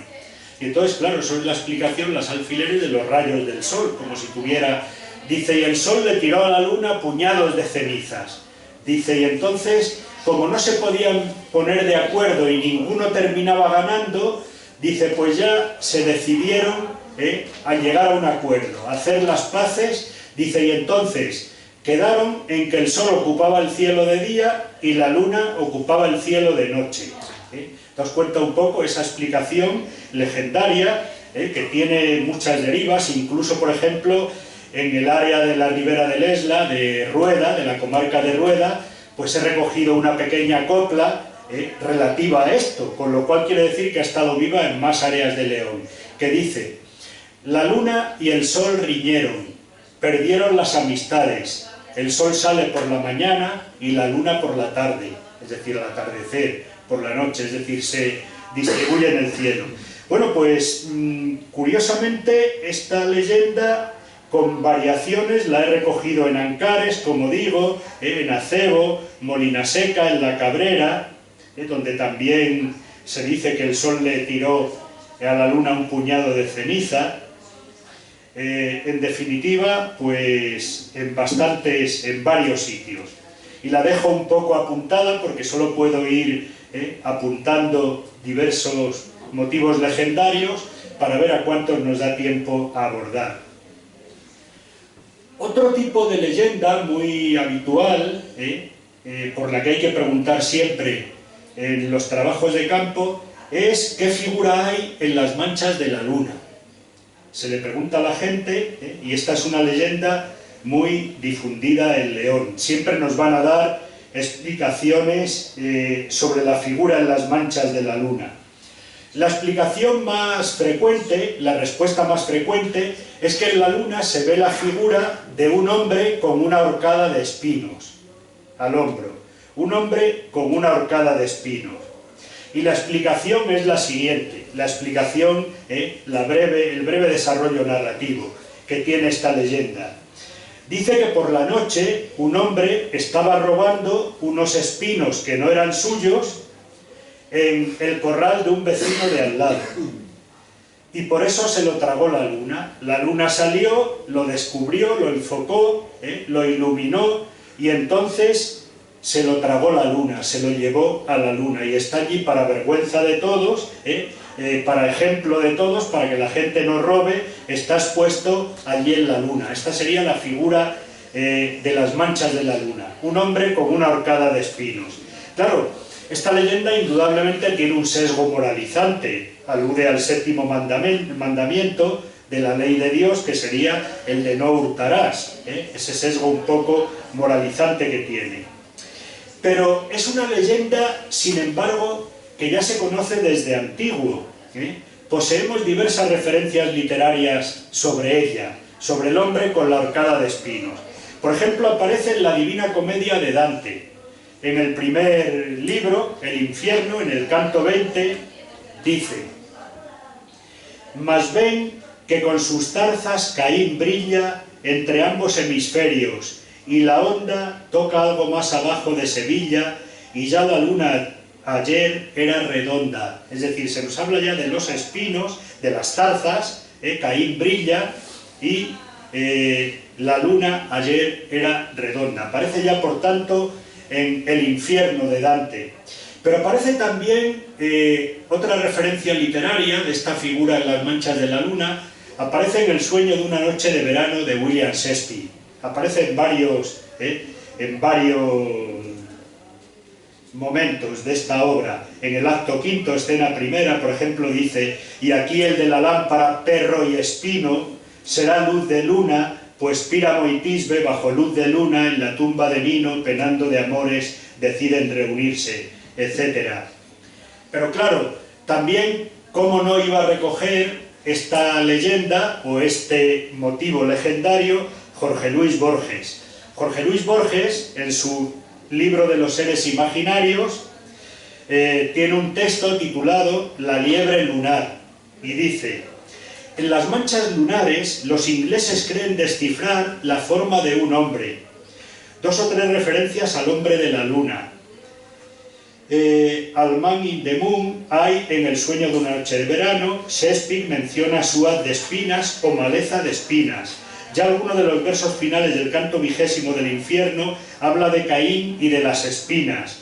Y entonces, claro, eso es la explicación, las alfileres de los rayos del sol, como si tuviera... Dice, y el sol le tiró a la luna puñados de cenizas. Dice, y entonces, como no se podían poner de acuerdo y ninguno terminaba ganando, dice, pues ya se decidieron a llegar a un acuerdo, a hacer las paces. Dice, y entonces quedaron en que el sol ocupaba el cielo de día y la luna ocupaba el cielo de noche. Os cuenta un poco esa explicación legendaria que tiene muchas derivas, incluso, por ejemplo, en el área de la Ribera del Esla, de Rueda, de la comarca de Rueda, pues he recogido una pequeña copla relativa a esto, con lo cual quiere decir que ha estado viva en más áreas de León, que dice, la luna y el sol riñeron, perdieron las amistades, el sol sale por la mañana y la luna por la tarde, es decir, al atardecer, por la noche, es decir, se distribuye en el cielo. Bueno, pues curiosamente esta leyenda con variaciones la he recogido en Ancares, como digo, en Acebo, Molinaseca, en La Cabrera, donde también se dice que el sol le tiró a la luna un puñado de ceniza. En definitiva, pues en varios sitios. Y la dejo un poco apuntada porque solo puedo ir apuntando diversos motivos legendarios para ver a cuántos nos da tiempo a abordar. Otro tipo de leyenda muy habitual, por la que hay que preguntar siempre en los trabajos de campo, es qué figura hay en las manchas de la luna. Se le pregunta a la gente, y esta es una leyenda muy difundida en León. Siempre nos van a dar explicaciones sobre la figura en las manchas de la luna. La explicación más frecuente, la respuesta más frecuente, es que en la luna se ve la figura de un hombre con una horcada de espinos al hombro. Un hombre con una horcada de espinos. Y la explicación es la siguiente, la explicación, el breve desarrollo narrativo que tiene esta leyenda. Dice que por la noche un hombre estaba robando unos espinos que no eran suyos en el corral de un vecino de al lado. Y por eso se lo tragó la luna. La luna salió, lo descubrió, lo enfocó, lo iluminó y entonces se lo tragó la luna, se lo llevó a la luna. Y está allí para vergüenza de todos, para ejemplo de todos, para que la gente no robe, está expuesto allí en la luna. Esta sería la figura de las manchas de la luna. Un hombre con una horcada de espinos. Claro, esta leyenda indudablemente tiene un sesgo moralizante, alude al séptimo mandamiento, de la ley de Dios, que sería el de no hurtarás, ese sesgo un poco moralizante que tiene. Pero es una leyenda, sin embargo, que ya se conoce desde antiguo. Poseemos diversas referencias literarias sobre ella, sobre el hombre con la horcada de espinos. Por ejemplo, aparece en la Divina Comedia de Dante. En el primer libro, El infierno, en el canto 20, dice: «Mas ven que con sus zarzas Caín brilla entre ambos hemisferios, y la onda toca algo más abajo de Sevilla, y ya la luna ayer era redonda». Es decir, se nos habla ya de los espinos, de las zarzas, Caín brilla, y la luna ayer era redonda. Aparece ya, por tanto, en El infierno de Dante. Pero aparece también otra referencia literaria de esta figura en las manchas de la luna. Aparece en El sueño de una noche de verano de William Shakespeare. Aparece en varios momentos de esta obra. En el acto quinto, escena primera, por ejemplo, dice: «Y aquí el de la lámpara, perro y espino, será luz de luna, pues Píramo y Tisbe, bajo luz de luna, en la tumba de Nino, penando de amores, deciden reunirse», etc. Pero claro, también, ¿cómo no iba a recoger esta leyenda o este motivo legendario Jorge Luis Borges? Jorge Luis Borges, en su libro de los seres imaginarios, tiene un texto titulado La liebre lunar, y dice: «En las manchas lunares los ingleses creen descifrar la forma de un hombre». Dos o tres referencias al hombre de la luna. Al man in the moon hay en El sueño de una noche de verano. Shakespeare menciona su haz de espinas o maleza de espinas. Ya alguno de los versos finales del canto 20 del infierno habla de Caín y de las espinas.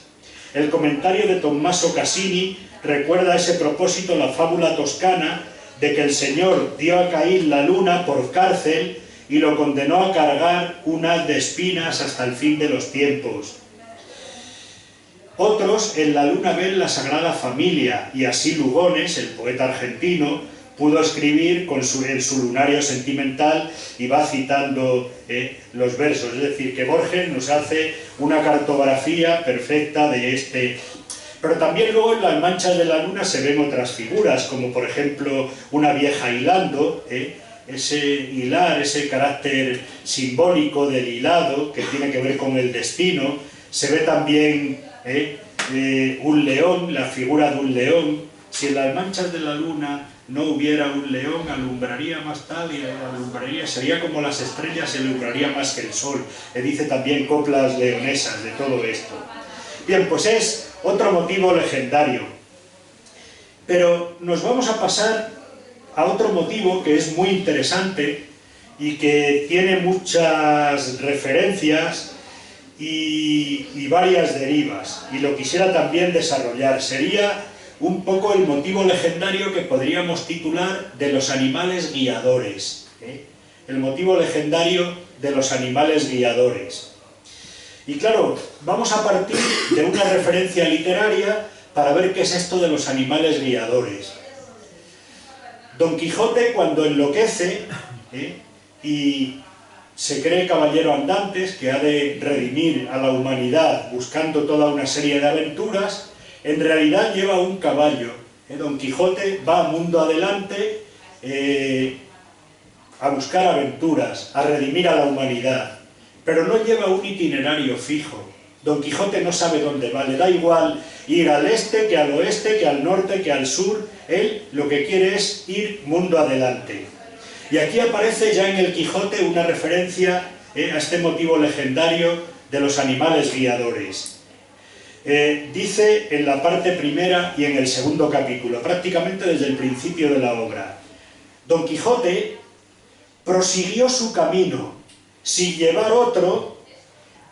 El comentario de Tommaso Cassini recuerda a ese propósito la fábula toscana de que el Señor dio a Caín la luna por cárcel y lo condenó a cargar un haz de espinas hasta el fin de los tiempos. Otros en la luna ven la Sagrada Familia, y así Lugones, el poeta argentino, pudo escribir en su lunario sentimental, y va citando los versos. Es decir, que Borges nos hace una cartografía perfecta de este. Pero también luego en las manchas de la luna se ven otras figuras, como por ejemplo una vieja hilando, ese hilar, ese carácter simbólico del hilado que tiene que ver con el destino. Se ve también un león, la figura de un león. Si en las manchas de la luna no hubiera un león, alumbraría más tal y alumbraría, sería como las estrellas, alumbraría más que el sol. Dice también coplas leonesas de todo esto. Bien, pues es otro motivo legendario. Pero nos vamos a pasar a otro motivo que es muy interesante y que tiene muchas referencias y varias derivas, y lo quisiera también desarrollar. Sería un poco el motivo legendario que podríamos titular de los animales guiadores. El motivo legendario de los animales guiadores. Y claro, vamos a partir de una referencia literaria para ver qué es esto de los animales guiadores. Don Quijote, cuando enloquece y se cree caballero andantes que ha de redimir a la humanidad buscando toda una serie de aventuras, en realidad lleva un caballo. Don Quijote va mundo adelante a buscar aventuras, a redimir a la humanidad, pero no lleva un itinerario fijo. Don Quijote no sabe dónde va, le da igual ir al este, que al oeste, que al norte, que al sur. Él lo que quiere es ir mundo adelante. Y aquí aparece ya en el Quijote una referencia a este motivo legendario de los animales guiadores. Dice en la parte primera y en el segundo capítulo, prácticamente desde el principio de la obra: Don Quijote prosiguió su camino sin llevar otro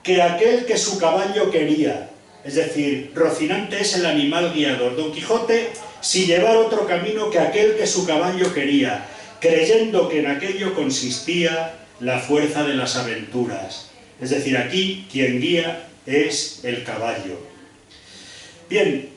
que aquel que su caballo quería. Es decir, Rocinante es el animal guiador. Don Quijote sin llevar otro camino que aquel que su caballo quería, creyendo que en aquello consistía la fuerza de las aventuras. Es decir, aquí quien guía es el caballo. Bien,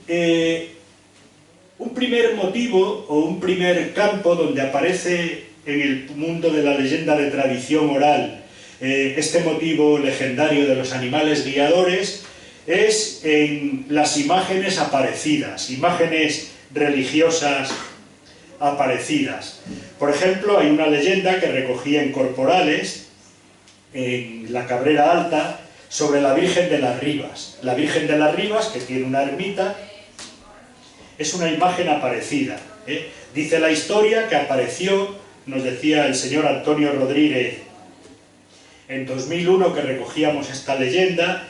un primer motivo o un primer campo donde aparece en el mundo de la leyenda de tradición oral este motivo legendario de los animales guiadores es en las imágenes aparecidas, imágenes religiosas aparecidas. Por ejemplo, hay una leyenda que recogía en Corporales, en la Cabrera Alta, sobre la Virgen de las Rivas. La Virgen de las Rivas, que tiene una ermita, es una imagen aparecida. Dice la historia que apareció, nos decía el señor Antonio Rodríguez, en 2001 que recogíamos esta leyenda,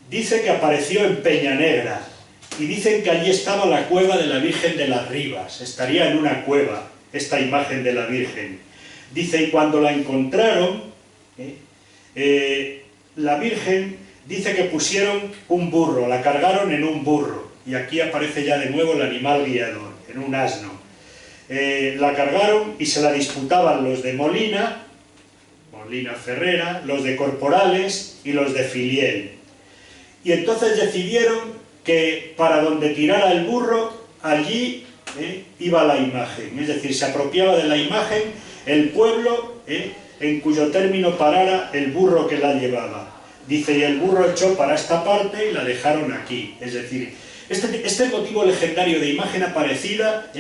dice que apareció en Peña Negra, y dicen que allí estaba la cueva de la Virgen de las Rivas, estaría en una cueva esta imagen de la Virgen. Dice, y cuando la encontraron, la Virgen dice que pusieron un burro, la cargaron en un burro, y aquí aparece ya de nuevo el animal guiador, en un asno. La cargaron y se la disputaban los de Molina Ferrera, los de Corporales y los de Filiel. Y entonces decidieron que para donde tirara el burro, allí iba la imagen, es decir, se apropiaba de la imagen el pueblo en cuyo término parara el burro que la llevaba. Dice, y el burro echó para esta parte y la dejaron aquí. Es decir, este motivo legendario de imagen aparecida,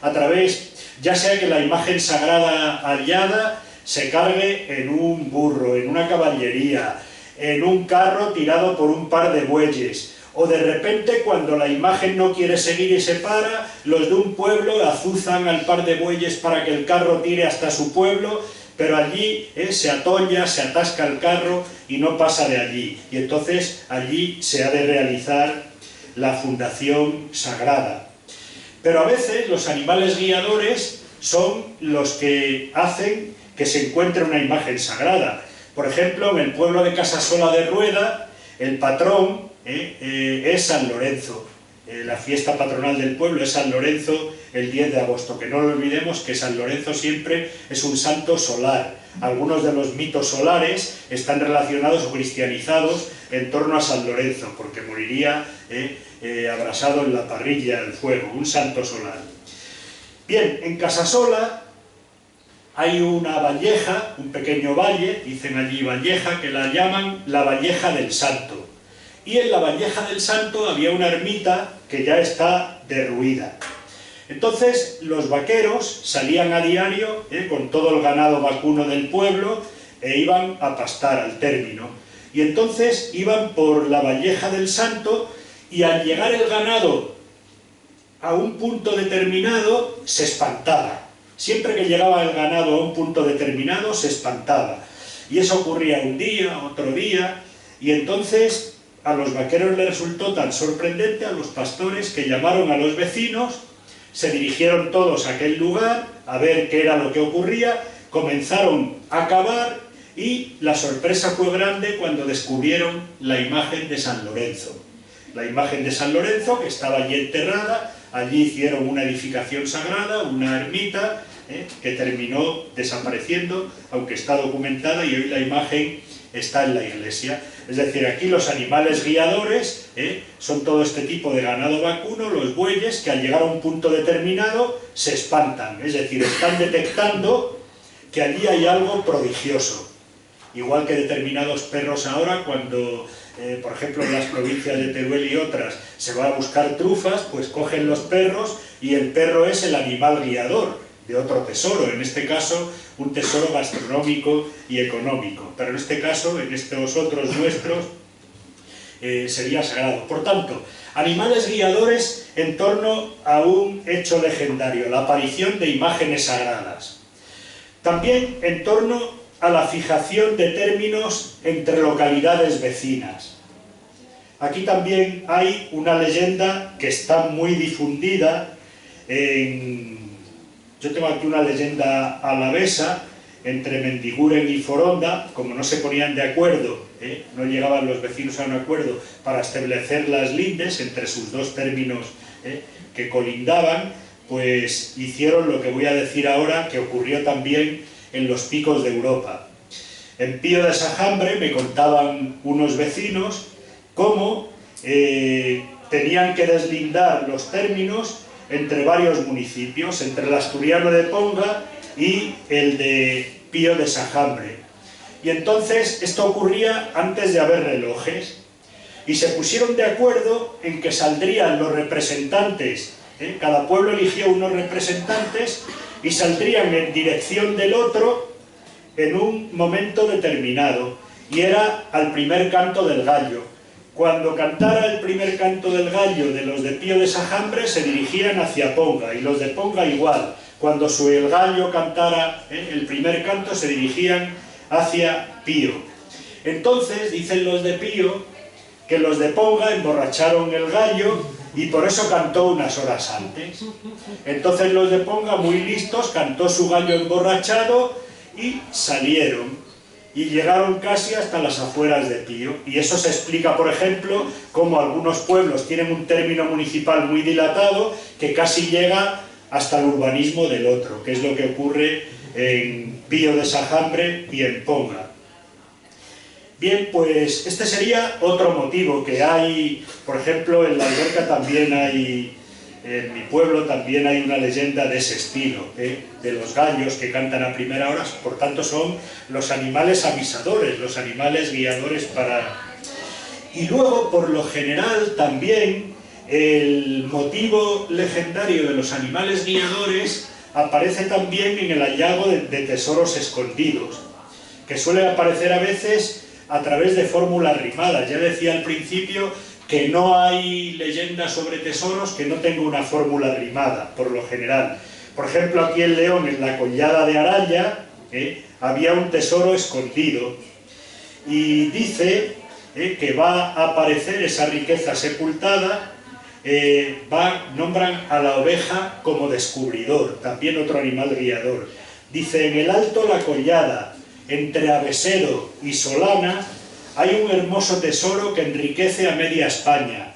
a través, ya sea que la imagen sagrada hallada se cargue en un burro, en una caballería, en un carro tirado por un par de bueyes, o de repente cuando la imagen no quiere seguir y se para, los de un pueblo azuzan al par de bueyes para que el carro tire hasta su pueblo, pero allí se atolla, se atasca el carro y no pasa de allí, y entonces allí se ha de realizar la fundación sagrada. Pero a veces los animales guiadores son los que hacen que se encuentre una imagen sagrada. Por ejemplo, en el pueblo de Casasola de Rueda, el patrón es San Lorenzo. La fiesta patronal del pueblo es San Lorenzo el 10 de agosto. Que no lo olvidemos que San Lorenzo siempre es un santo solar. Algunos de los mitos solares están relacionados o cristianizados en torno a San Lorenzo, porque moriría abrasado en la parrilla del fuego, un santo solar. Bien, en Casasola hay una valleja, un pequeño valle, dicen allí valleja, que la llaman la Valleja del Santo. Y en la Valleja del Santo había una ermita que ya está derruida. Entonces los vaqueros salían a diario con todo el ganado vacuno del pueblo e iban a pastar al término. Y entonces iban por la Valleja del Santo y al llegar el ganado a un punto determinado se espantaba. Siempre que llegaba el ganado a un punto determinado se espantaba. Y eso ocurría un día, otro día, y entonces a los vaqueros les resultó tan sorprendente, a los pastores, que llamaron a los vecinos, se dirigieron todos a aquel lugar a ver qué era lo que ocurría, comenzaron a cavar y la sorpresa fue grande cuando descubrieron la imagen de San Lorenzo. La imagen de San Lorenzo, que estaba allí enterrada. Allí hicieron una edificación sagrada, una ermita, que terminó desapareciendo, aunque está documentada, y hoy la imagen está en la iglesia. Es decir, aquí los animales guiadores son todo este tipo de ganado vacuno, los bueyes, que al llegar a un punto determinado se espantan. Es decir, están detectando que allí hay algo prodigioso. Igual que determinados perros ahora, cuando por ejemplo en las provincias de Teruel y otras se va a buscar trufas, pues cogen los perros y el perro es el animal guiador de otro tesoro, en este caso un tesoro gastronómico y económico, pero en este caso, en estos otros nuestros, sería sagrado. Por tanto, animales guiadores en torno a un hecho legendario, la aparición de imágenes sagradas. También en torno a la fijación de términos entre localidades vecinas. Aquí también hay una leyenda que está muy difundida. Yo tengo aquí una leyenda alavesa entre Mendiguren y Foronda. Como no se ponían de acuerdo, no llegaban los vecinos a un acuerdo para establecer las lindes entre sus dos términos que colindaban, pues hicieron lo que voy a decir ahora, que ocurrió también en los picos de Europa. En Pío de Sajambre me contaban unos vecinos cómo tenían que deslindar los términos entre varios municipios, entre el asturiano de Ponga y el de Pío de Sajambre. Y entonces esto ocurría antes de haber relojes, y se pusieron de acuerdo en que saldrían los representantes, cada pueblo eligió unos representantes y saldrían en dirección del otro en un momento determinado, y era al primer canto del gallo. Cuando cantara el primer canto del gallo de los de Pío de Sajambre, se dirigían hacia Ponga, y los de Ponga igual. Cuando el gallo cantara el primer canto, se dirigían hacia Pío. Entonces, dicen los de Pío, que los de Ponga emborracharon el gallo y por eso cantó unas horas antes. Entonces los de Ponga, muy listos, cantó su gallo emborrachado y salieron. Y llegaron casi hasta las afueras de Pío. Y eso se explica, por ejemplo, cómo algunos pueblos tienen un término municipal muy dilatado que casi llega hasta el urbanismo del otro, que es lo que ocurre en Pío de Sajambre y en Ponga. Bien, pues este sería otro motivo que hay, por ejemplo, en la Alberca también hay, en mi pueblo también hay una leyenda de ese estilo, de los gallos que cantan a primera hora, por tanto son los animales avisadores, los animales guiadores para... Y luego, por lo general, también el motivo legendario de los animales guiadores aparece también en el hallazgo de tesoros escondidos, que suele aparecer a veces a través de fórmulas rimadas. Ya decía al principio que no hay leyendas sobre tesoros que no tenga una fórmula rimada, por lo general. Por ejemplo, aquí en León, en la collada de Araya, había un tesoro escondido, y dice que va a aparecer esa riqueza sepultada. Nombran a la oveja como descubridor, también otro animal guiador. Dice: en el alto la collada, entre Avesero y Solana, hay un hermoso tesoro que enriquece a media España.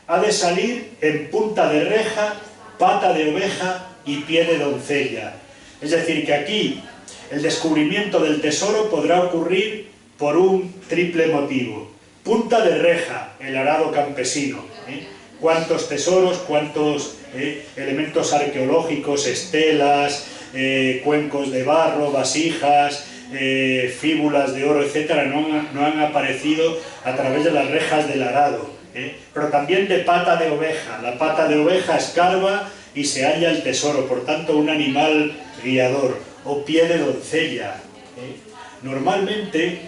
Ha de salir en punta de reja, pata de oveja y pie de doncella. Es decir, que aquí el descubrimiento del tesoro podrá ocurrir por un triple motivo. Punta de reja, el arado campesino. Cuántos tesoros, cuántos elementos arqueológicos, estelas, cuencos de barro, vasijas, fíbulas de oro, etcétera, no han aparecido a través de las rejas del arado, pero también de pata de oveja. La pata de oveja escarba y se halla el tesoro, por tanto un animal guiador, o pie de doncella. Normalmente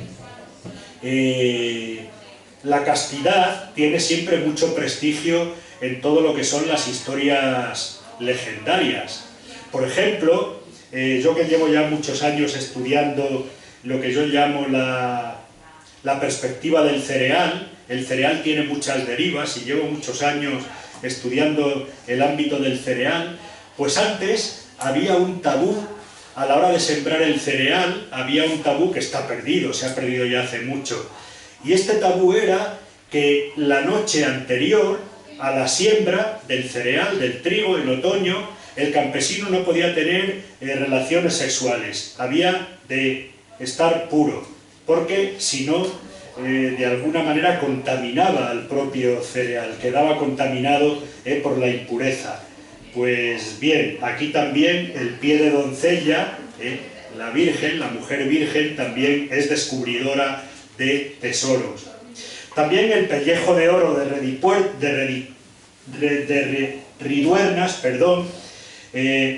la castidad tiene siempre mucho prestigio en todo lo que son las historias legendarias. Por ejemplo, yo que llevo ya muchos años estudiando lo que yo llamo la perspectiva del cereal, el cereal tiene muchas derivas y llevo muchos años estudiando el ámbito del cereal, pues antes había un tabú a la hora de sembrar el cereal, había un tabú que está perdido, se ha perdido ya hace mucho, y este tabú era que la noche anterior a la siembra del cereal, del trigo en otoño, el campesino no podía tener relaciones sexuales, había de estar puro, porque si no, de alguna manera contaminaba al propio cereal, quedaba contaminado por la impureza. Pues bien, aquí también el pie de doncella, la virgen, la mujer virgen, también es descubridora de tesoros. También el pellejo de oro de Riduernas, perdón,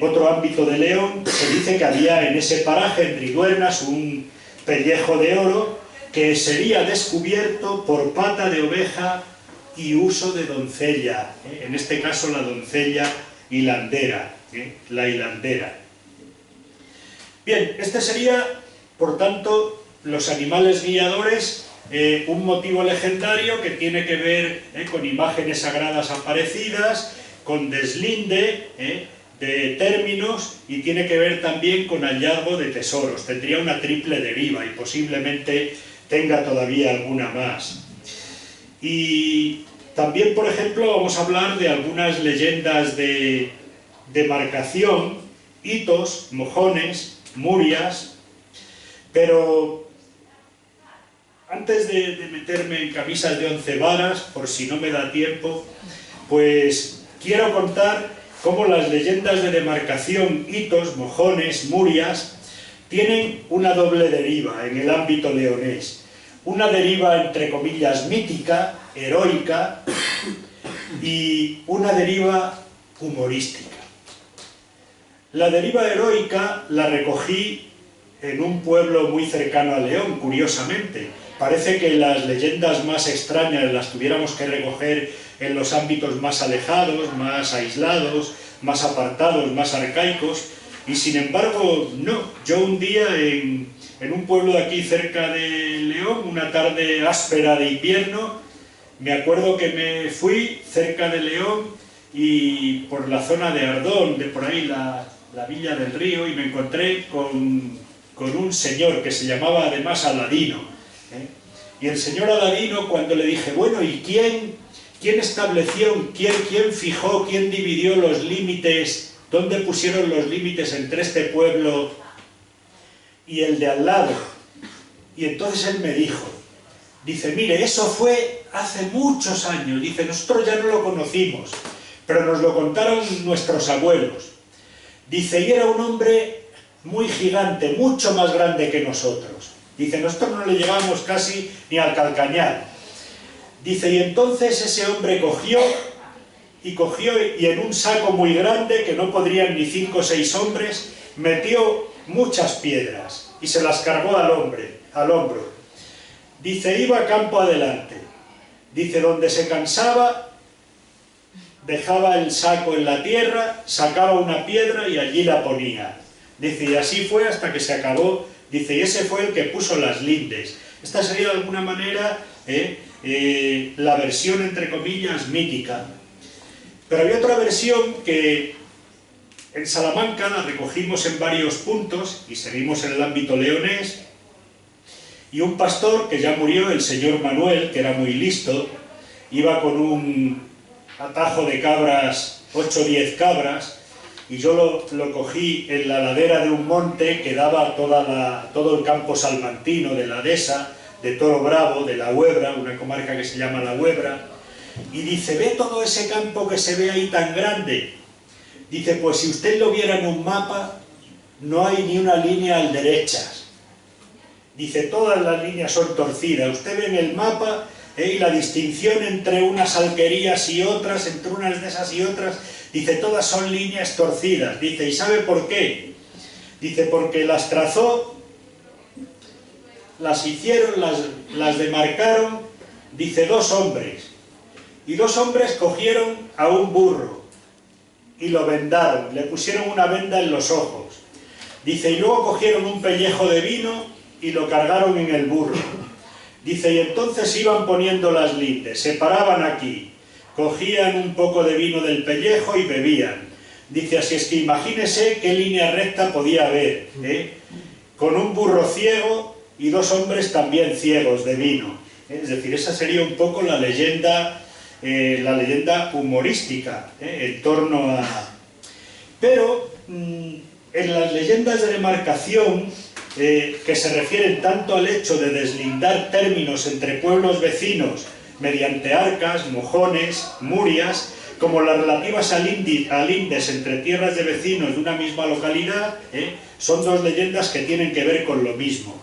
otro ámbito de León, se dice que había en ese paraje, en Riduernas, un pellejo de oro que sería descubierto por pata de oveja y uso de doncella, en este caso la doncella hilandera, la hilandera. Bien, este sería, por tanto, los animales guiadores, un motivo legendario que tiene que ver con imágenes sagradas aparecidas, con deslinde de términos, y tiene que ver también con hallazgo de tesoros. Tendría una triple deriva y posiblemente tenga todavía alguna más. Y también, por ejemplo, vamos a hablar de algunas leyendas de demarcación, hitos, mojones, murias, pero antes de meterme en camisas de 11 varas, por si no me da tiempo, pues quiero contar cómo las leyendas de demarcación, hitos, mojones, murias, tienen una doble deriva en el ámbito leonés. Una deriva, entre comillas, mítica, heroica, y una deriva humorística. La deriva heroica la recogí en un pueblo muy cercano a León, curiosamente. Parece que las leyendas más extrañas las tuviéramos que recoger en los ámbitos más alejados, más aislados, más apartados, más arcaicos, y sin embargo, no. Yo un día en un pueblo de aquí cerca de León, una tarde áspera de invierno, me acuerdo que me fui cerca de León y por la zona de Ardón, de por ahí la Villa del Río, y me encontré con un señor que se llamaba además Aladino, ¿eh? Y el señor Aladino, cuando le dije, bueno, ¿y quién estableció, quién fijó, quién dividió los límites, dónde pusieron los límites entre este pueblo y el de al lado? Y entonces él me dijo, dice, mire, eso fue hace muchos años, dice, nosotros ya no lo conocimos, pero nos lo contaron nuestros abuelos. Dice, y era un hombre muy gigante, mucho más grande que nosotros. Dice, nosotros no le llegábamos casi ni al calcañar. Dice, y entonces ese hombre cogió y en un saco muy grande, que no podrían ni 5 o 6 hombres, metió muchas piedras y se las cargó al hombro. Dice, iba campo adelante. Dice, donde se cansaba, dejaba el saco en la tierra, sacaba una piedra y allí la ponía. Dice, y así fue hasta que se acabó. Dice, y ese fue el que puso las lindes. Esta sería de alguna manera la versión, entre comillas, mítica. Pero había otra versión que en Salamanca la recogimos en varios puntos y seguimos en el ámbito leonés. Y un pastor que ya murió, el señor Manuel, que era muy listo, iba con un atajo de cabras, 8 o 10 cabras, y yo lo cogí en la ladera de un monte que daba todo el campo salmantino de la Dehesa, de Toro Bravo, de la Huebra, una comarca que se llama la Huebra, y dice, ¿ve todo ese campo que se ve ahí tan grande? Dice, pues si usted lo viera en un mapa, no hay ni una línea al derechas. Dice, todas las líneas son torcidas. Usted ve en el mapa y la distinción entre unas alquerías y otras, entre unas de esas y otras, dice, todas son líneas torcidas. Dice, ¿y sabe por qué? Dice, porque las trazó, las hicieron, las demarcaron, dice, 2 hombres. Y 2 hombres cogieron a un burro y lo vendaron, le pusieron una venda en los ojos. Dice, y luego cogieron un pellejo de vino y lo cargaron en el burro. Dice, y entonces iban poniendo las lindes, se paraban aquí, cogían un poco de vino del pellejo y bebían. Dice, así es que imagínese qué línea recta podía haber, con un burro ciego y 2 hombres también ciegos de vino. Es decir, esa sería un poco la leyenda humorística en torno a... Pero en las leyendas de demarcación, que se refieren tanto al hecho de deslindar términos entre pueblos vecinos mediante arcas, mojones, murias, como las relativas a lindes entre tierras de vecinos de una misma localidad, son 2 leyendas que tienen que ver con lo mismo.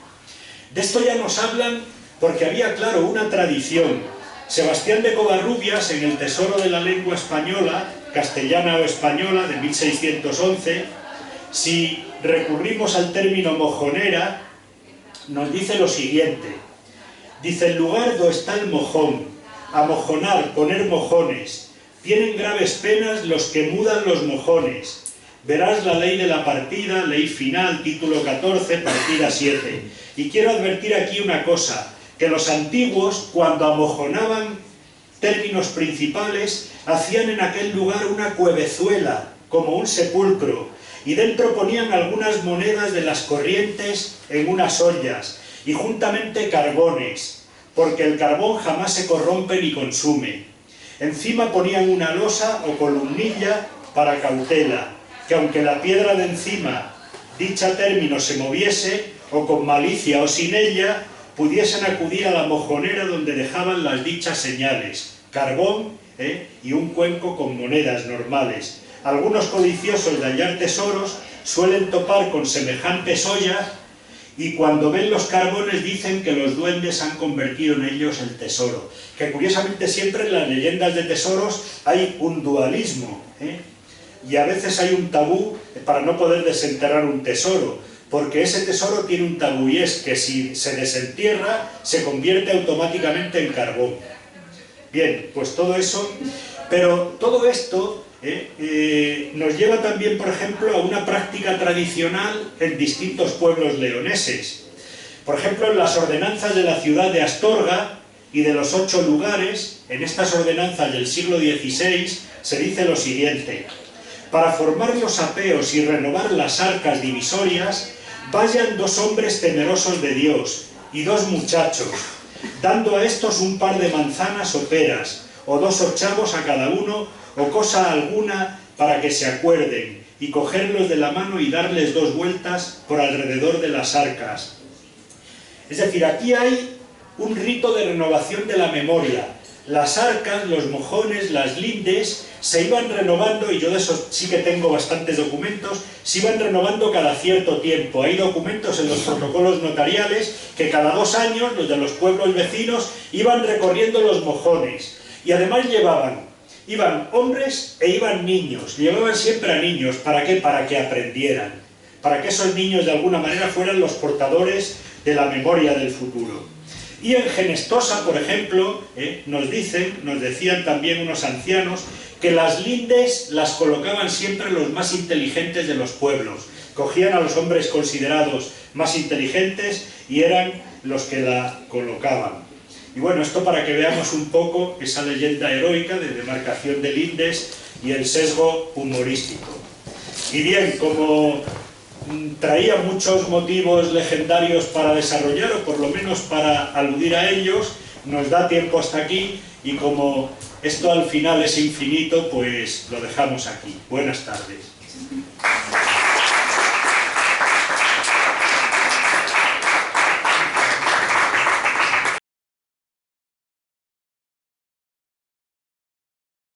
De esto ya nos hablan porque había, claro, una tradición. Sebastián de Covarrubias, en el Tesoro de la Lengua Española, castellana o española, de 1611, si recurrimos al término mojonera, nos dice lo siguiente. Dice, el lugar do está el mojón, amojonar, poner mojones. Tienen graves penas los que mudan los mojones. Verás la ley de la partida, ley final, título 14, partida 7. Y quiero advertir aquí una cosa, que los antiguos, cuando amojonaban términos principales, hacían en aquel lugar una cuevezuela, como un sepulcro, y dentro ponían algunas monedas de las corrientes en unas ollas, y juntamente carbones, porque el carbón jamás se corrompe ni consume. Encima ponían una losa o columnilla para cautela, que aunque la piedra de encima, dicha término, se moviese, o con malicia o sin ella, pudiesen acudir a la mojonera donde dejaban las dichas señales, carbón y un cuenco con monedas normales. Algunos codiciosos de hallar tesoros suelen topar con semejantes ollas y cuando ven los carbones dicen que los duendes han convertido en ellos el tesoro. Que curiosamente siempre en las leyendas de tesoros hay un dualismo, y a veces hay un tabú para no poder desenterrar un tesoro, porque ese tesoro tiene un tabú y es que si se desentierra se convierte automáticamente en carbón. Bien, pues todo eso, pero todo esto nos lleva también, por ejemplo, a una práctica tradicional en distintos pueblos leoneses. Por ejemplo, en las ordenanzas de la ciudad de Astorga y de los 8 lugares, en estas ordenanzas del siglo XVI, se dice lo siguiente: para formar los apeos y renovar las arcas divisorias, vayan 2 hombres temerosos de Dios y 2 muchachos, dando a estos un par de manzanas o peras, o 2 ochavos a cada uno, o cosa alguna para que se acuerden, y cogerlos de la mano y darles 2 vueltas por alrededor de las arcas. Es decir, aquí hay un rito de renovación de la memoria. Las arcas, los mojones, las lindes se iban renovando, y yo de eso sí que tengo bastantes documentos, se iban renovando cada cierto tiempo. Hay documentos en los protocolos notariales que cada 2 años los de los pueblos vecinos iban recorriendo los mojones, y además iban hombres e iban niños, llevaban siempre a niños. ¿Para qué? Para que aprendieran, para que esos niños de alguna manera fueran los portadores de la memoria del futuro. Y en Genestosa, por ejemplo, nos decían también unos ancianos que las lindes las colocaban siempre los más inteligentes de los pueblos. Cogían a los hombres considerados más inteligentes y eran los que la colocaban. Y bueno, esto para que veamos un poco esa leyenda heroica de demarcación de lindes y el sesgo humorístico. Y bien, como traía muchos motivos legendarios para desarrollar, o por lo menos para aludir a ellos, nos da tiempo hasta aquí, y como esto al final es infinito, pues lo dejamos aquí. Buenas tardes.